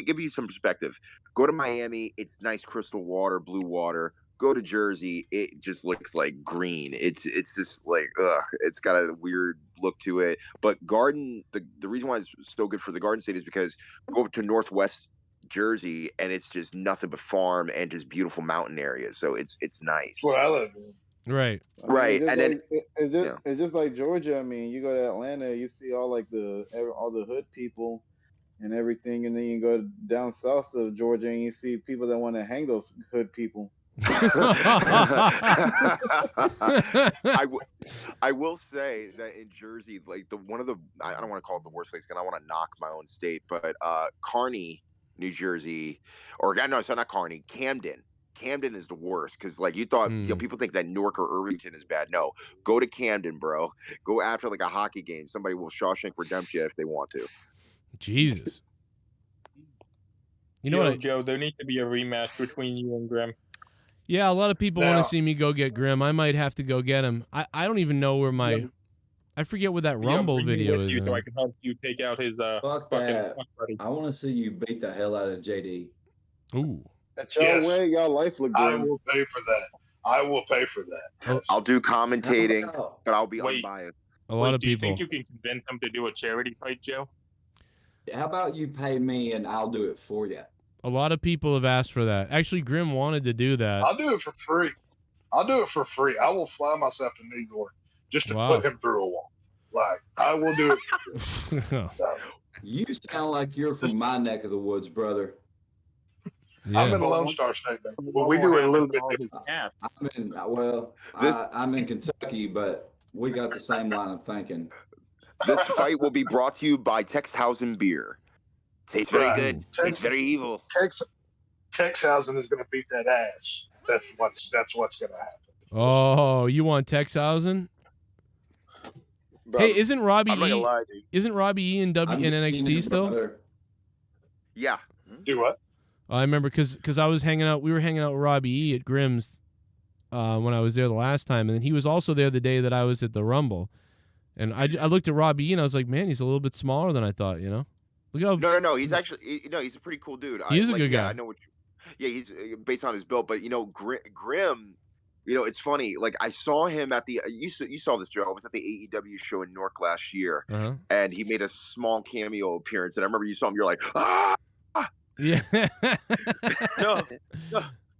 give you some perspective. Go to Miami, it's nice crystal water, blue water. Go to Jersey, it just looks like green. It's just like, ugh, it's got a weird look to it. But Garden, the reason why it's so good for the Garden State is because go to Northwest Jersey and it's just nothing but farm and just beautiful mountain areas. So it's nice. That's where I live. Right. Right. And then it's just like Georgia. I mean, you go to Atlanta, you see all the hood people and everything, and then you go down south of Georgia and you see people that want to hang those hood people. I will say that in Jersey, like I don't want to call it the worst place because I want to knock my own state, but Kearney, New Jersey, or no, it's not Kearney, Camden. Camden is the worst because like you thought, people think that Newark or Irvington is bad. No, go to Camden, bro. Go after like a hockey game. Somebody will Shawshank Redemption you if they want to. Jesus. You know what, Joe? There needs to be a rematch between you and Grim. Yeah, a lot of people want to see me go get Grim. I might have to go get him. I don't even know where my... I forget what that Rumble video is. So I can help you take out his Fuck that. I want to see you beat the hell out of JD. Ooh. At y'all way, y'all life look good. I will pay for that. I will pay for that. I'll do commentating, but I'll be unbiased. A lot of do you people. think you can convince him to do a charity fight, Joe? How about you pay me and I'll do it for you? A lot of people have asked for that. Actually, Grim wanted to do that. I'll do it for free. I will fly myself to New York just to put him through a wall. Like, I will do it for free. You sound like you're from my neck of the woods, brother. Yeah. I'm in the Lone Star State, but we do it a little bit different. I'm in Kentucky, but we got the same line of thinking. This fight will be brought to you by Texhausen Beer. Tastes very good. Tastes very evil. Texhausen is going to beat that ass. That's what's going to happen. Oh, you want Texhausen? Bro, hey, isn't Robbie I'm not E? gonna lie, dude. Isn't Robbie E in NXT still? Yeah. Do what? I remember because I was hanging out. We were hanging out with Robbie E at Grimm's when I was there the last time, and then he was also there the day that I was at the Rumble. And I looked at Robbie E and I was like, man, he's a little bit smaller than I thought. You know. Look how No. He's actually he's a pretty cool dude. He is a good guy. I know what. He's based on his build, but Grim. It's funny. Like I saw him at the you saw this, Joe. I was at the AEW show in Newark last year, and he made a small cameo appearance. And I remember you saw him. You're like, ah. Yeah. No.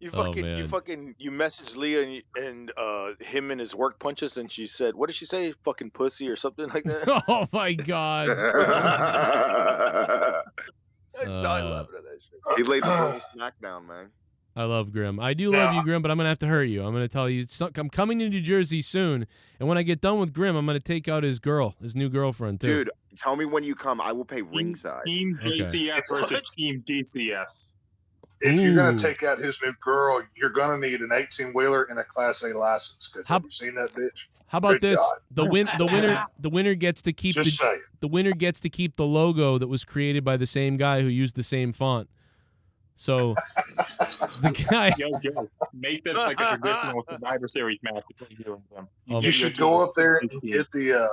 You messaged Leah and him and his work punches, and she said, "What did she say? Fucking pussy or something like that." Oh my god! I died laughing at that shit. He laid the whole smackdown, man. I love Grim. I do love you, Grim, but I'm gonna have to hurt you. I'm gonna tell you, I'm coming to New Jersey soon, and when I get done with Grim, I'm gonna take out his new girlfriend too. Dude, tell me when you come. I will pay ringside. Team JCS versus Team DCS. If you're going to take out his new girl, you're going to need an 18-wheeler and a Class A license. Because have you seen that bitch? How about this? The winner gets to keep the winner gets to keep the logo that was created by the same guy who used the same font. So the guy, yo, make this like a traditional Survivor Series match between you and them. You should go up there and get the.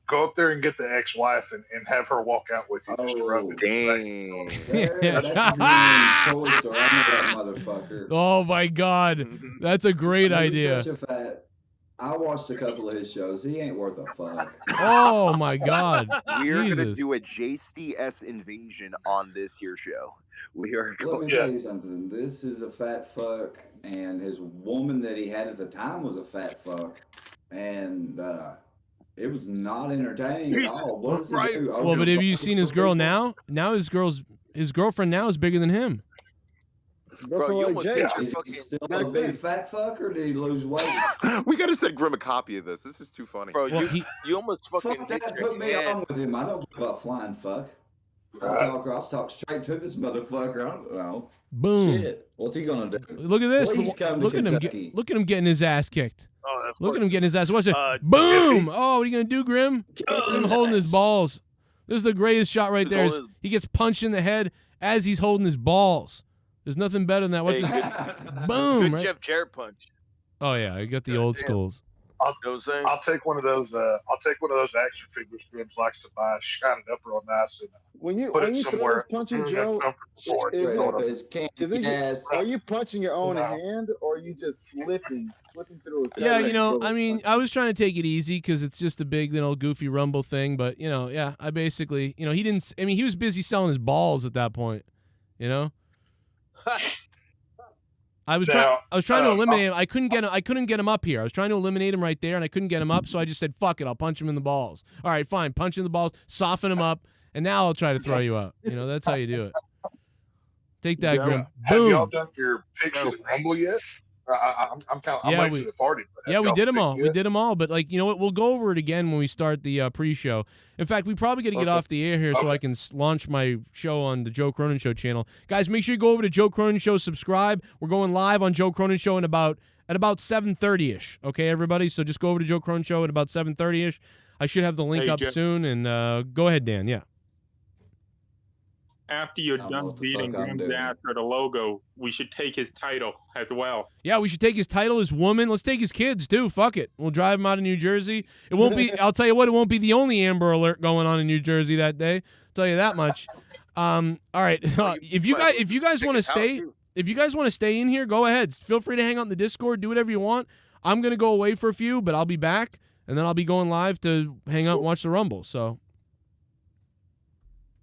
Go up there and get the ex-wife and have her walk out with you. Just to rub it. Dang. That's a story. I know that motherfucker. Oh my god, that's a great idea. I watched a couple of his shows. He ain't worth a fuck. Oh my god. We're gonna do a JCS invasion on this here show. We are going. Let me tell you something. This is a fat fuck, and his woman that he had at the time was a fat fuck, and it was not entertaining at all. What does he do? Well, but have you seen his girl now? Now his girlfriend now is bigger than him. Bro, you almost is he still a big fat fuck, or did he lose weight? We gotta send Grim a copy of this. This is too funny. Bro, you almost fucking fuck that. Put me on with him. I don't give a flying fuck. I'll talk straight to this motherfucker. I don't know. Boom. Shit. What's he gonna do? Look at this. Look at him. Look at him getting his ass kicked. Oh, that's Look at him getting his ass. Watch it. Boom. Oh, what are you gonna do, Grim? Look at him holding his balls. This is the greatest shot right there. He gets punched in the head as he's holding his balls. There's nothing better than that. What's boom? Good Right? Jeff Jarrett punch. Oh yeah, I got the old schools. I'll take one of those. I'll take one of those action figures Gribbs likes to buy, shine it up real nice, and When you put it throw somewhere. those punches, Joe, are you punching your own hand, or are you just slipping through a Yeah, you know, I mean, I was trying to take it easy because it's just a big, goofy Rumble thing. But yeah, I basically, he didn't. I mean, he was busy selling his balls at that point. I was trying to eliminate him. I couldn't get him up here. I was trying to eliminate him right there, and I couldn't get him up. So I just said, "Fuck it, I'll punch him in the balls." All right, fine, punch him in the balls, soften him up, and now I'll try to throw you out. That's how you do it. Take that, Grim. Have Boom. y'all done your picks for the Rumble yet? I'm late to the party. But we did them all. We did them all. But you know what? We'll go over it again when we start the pre-show. In fact, we probably got to get off the air here so I can launch my show on the Joe Cronin Show channel. Guys, make sure you go over to Joe Cronin Show, subscribe. We're going live on Joe Cronin Show at about 7:30ish. Okay, everybody. So just go over to Joe Cronin Show at about 7:30ish. I should have the link up soon. And go ahead, Dan. Yeah. After you're done beating Grim's ass for the logo, we should take his title as well. Yeah, we should take his title, his woman. Let's take his kids, too. Fuck it. We'll drive him out of New Jersey. It won't be, I'll tell you what, it won't be the only Amber Alert going on in New Jersey that day. I'll tell you that much. All right. If you guys want to stay in here, go ahead. Feel free to hang out in the Discord. Do whatever you want. I'm going to go away for a few, but I'll be back, and then I'll be going live to hang out and watch the Rumble. So.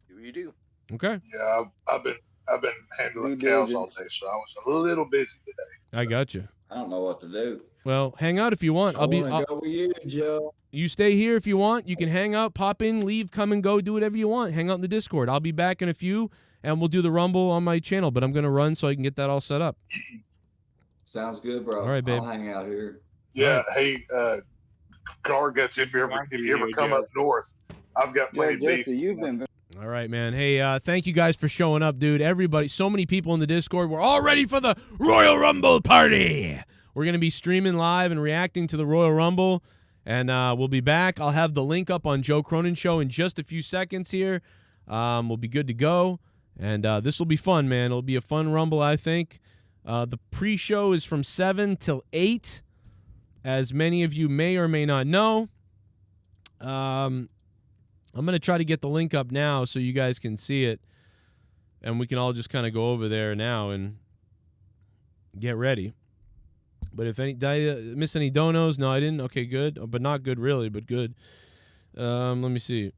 Do what you do. Okay. Yeah, I've been handling cows all day, so I was a little busy today. I got you. I don't know what to do. Well, hang out if you want. I'll go with you, Joe. You stay here if you want. You can hang out, pop in, leave, come and go, do whatever you want. Hang out in the Discord. I'll be back in a few, and we'll do the Rumble on my channel. But I'm gonna run so I can get that all set up. Sounds good, bro. All right, babe. I'll hang out here. Yeah. Hey, Garguts, if you ever come up north, I've got plenty of beef. You've been. All right, man. Hey, thank you guys for showing up, dude. Everybody, so many people in the Discord. We're all ready for the Royal Rumble party. We're going to be streaming live and reacting to the Royal Rumble, and we'll be back. I'll have the link up on Joe Cronin Show in just a few seconds here. We'll be good to go, and this will be fun, man. It'll be a fun Rumble, I think. The pre-show is from 7 till 8, as many of you may or may not know. I'm going to try to get the link up now so you guys can see it, and we can all just kind of go over there now and get ready. But if did I miss any donos? No, I didn't. Okay, good. But not good really, but good. Let me see.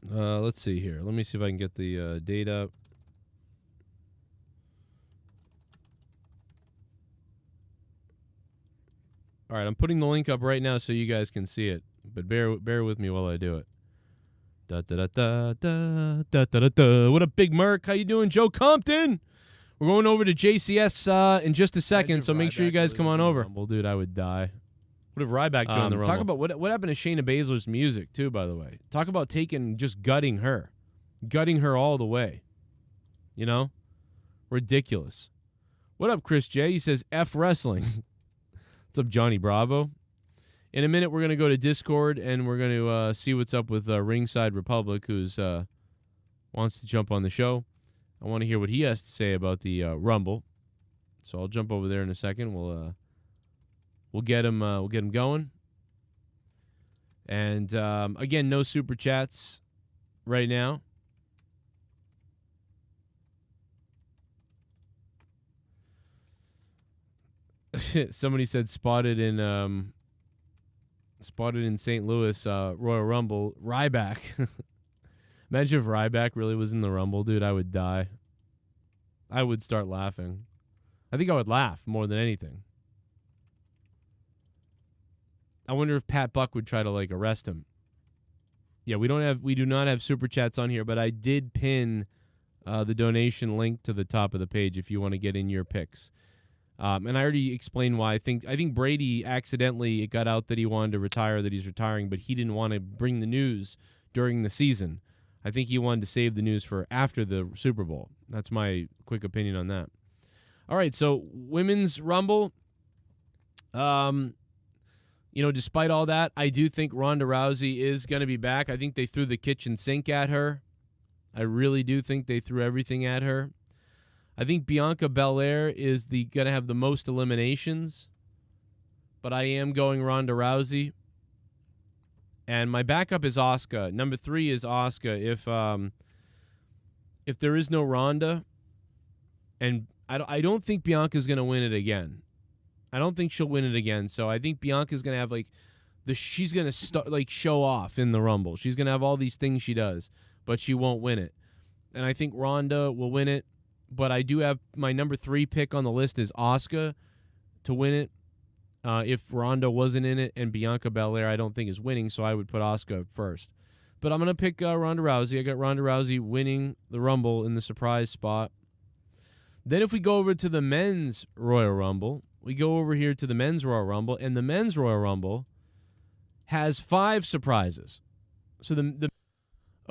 Let's see here. Let me see if I can get the date up. All right, I'm putting the link up right now so you guys can see it. But bear with me while I do it. Da da da da da da da da. What up, Big Merc? How you doing, Joe Compton? We're going over to JCS in just a second, so make sure you guys come on over. Well, dude, I would die. What if Ryback joined the Rumble? Talk about what happened to Shayna Baszler's music, too, by the way. Talk about gutting her all the way. You know? Ridiculous. What up, Chris J? He says, F wrestling. What's up, Johnny Bravo? In a minute, we're going to go to Discord, and we're going to see what's up with Ringside Republic, who's wants to jump on the show. I want to hear what he has to say about the Rumble. So I'll jump over there in a second. We'll get him going. And again, no super chats right now. Somebody said spotted in St. Louis Royal Rumble. Ryback. Imagine if Ryback really was in the Rumble, dude. I would die. I would start laughing. I think I would laugh more than anything. I wonder if Pat Buck would try to arrest him. Yeah, we do not have super chats on here, but I did pin the donation link to the top of the page if you want to get in your picks. And I already explained why. I think Brady accidentally, it got out that he wanted to retire, that he's retiring, but he didn't want to bring the news during the season. I think he wanted to save the news for after the Super Bowl. That's my quick opinion on that. All right, so Women's Rumble. Despite all that, I do think Ronda Rousey is going to be back. I think they threw the kitchen sink at her. I really do think they threw everything at her. I think Bianca Belair is going to have the most eliminations, but I am going Ronda Rousey. And my backup is Asuka. Number 3 is Asuka. If there is no Ronda, and I don't think Bianca's going to win it again. I don't think she'll win it again. So I think Bianca's going to have she's going to show off in the Rumble. She's going to have all these things she does, but she won't win it. And I think Ronda will win it, but I do have my number 3 pick on the list is Asuka to win it. If Ronda wasn't in it, and Bianca Belair I don't think is winning, so I would put Asuka first. But I'm going to pick Ronda Rousey. I got Ronda Rousey winning the Rumble in the surprise spot. Then if we go over to the Men's Royal Rumble, we go over here to the Men's Royal Rumble, and the Men's Royal Rumble has 5 surprises. So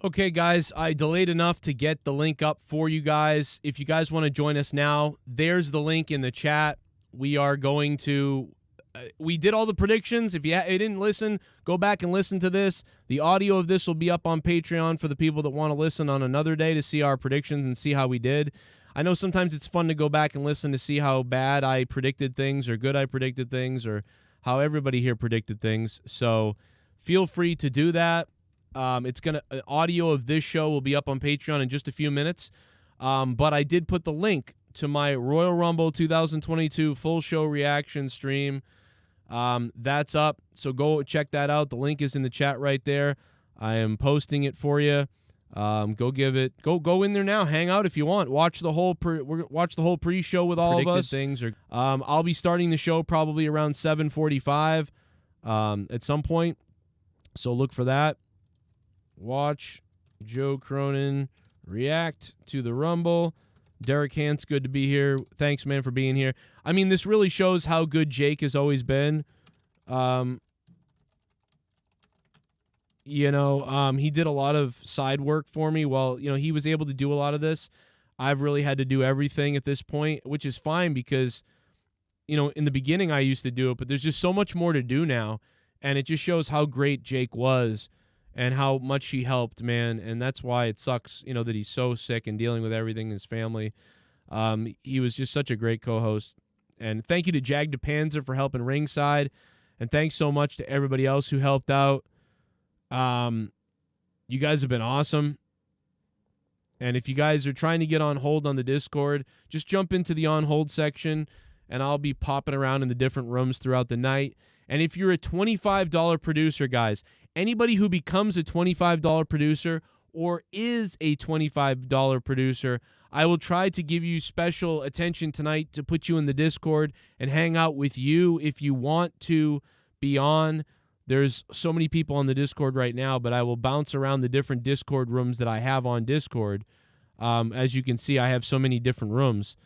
okay, guys, I delayed enough to get the link up for you guys. If you guys want to join us now, there's the link in the chat. We are going to... we did all the predictions. If you didn't listen, go back and listen to this. The audio of this will be up on Patreon for the people that want to listen on another day to see our predictions and see how we did. I know sometimes it's fun to go back and listen to see how bad I predicted things or good I predicted things or how everybody here predicted things. So feel free to do that. Audio of this show will be up on Patreon in just a few minutes. But I did put the link to my Royal Rumble 2022 full show reaction stream. That's up, so go check that out. The link is in the chat right there. I am posting it for you. Go in there now. Hang out if you want. Watch the whole pre-show with all of us. I'll be starting the show probably around 7:45 at some point. So look for that. Watch Joe Cronin react to the Rumble. Derek Hant's good to be here. Thanks, man, for being here. I mean, this really shows how good Jake has always been. He did a lot of side work for me while, he was able to do a lot of this. I've really had to do everything at this point, which is fine because, in the beginning I used to do it, but there's just so much more to do now. And it just shows how great Jake was and how much he helped, man. And that's why it sucks, that he's so sick and dealing with everything in his family. He was just such a great co-host. And thank you to Jag DePanzer for helping ringside. And thanks so much to everybody else who helped out. You guys have been awesome. And if you guys are trying to get on hold on the Discord, just jump into the on hold section, and I'll be popping around in the different rooms throughout the night. And if you're a $25 producer, guys, anybody who becomes a $25 producer or is a $25 producer, I will try to give you special attention tonight to put you in the Discord and hang out with you if you want to be on. There's so many people on the Discord right now, but I will bounce around the different Discord rooms that I have on Discord. As you can see, I have so many different rooms.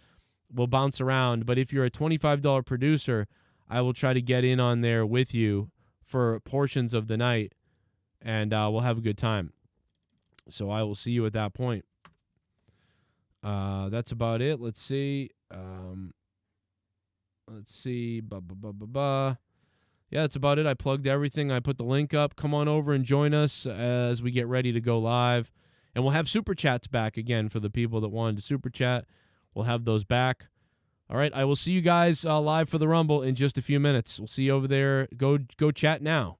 We'll bounce around, but if you're a $25 producer, I will try to get in on there with you for portions of the night, and we'll have a good time. So I will see you at that point. That's about it. Let's see. Yeah, that's about it. I plugged everything. I put the link up. Come on over and join us as we get ready to go live. And we'll have Superchats back again for the people that wanted to Super Chat. We'll have those back. All right, I will see you guys live for the Rumble in just a few minutes. We'll see you over there. Go chat now.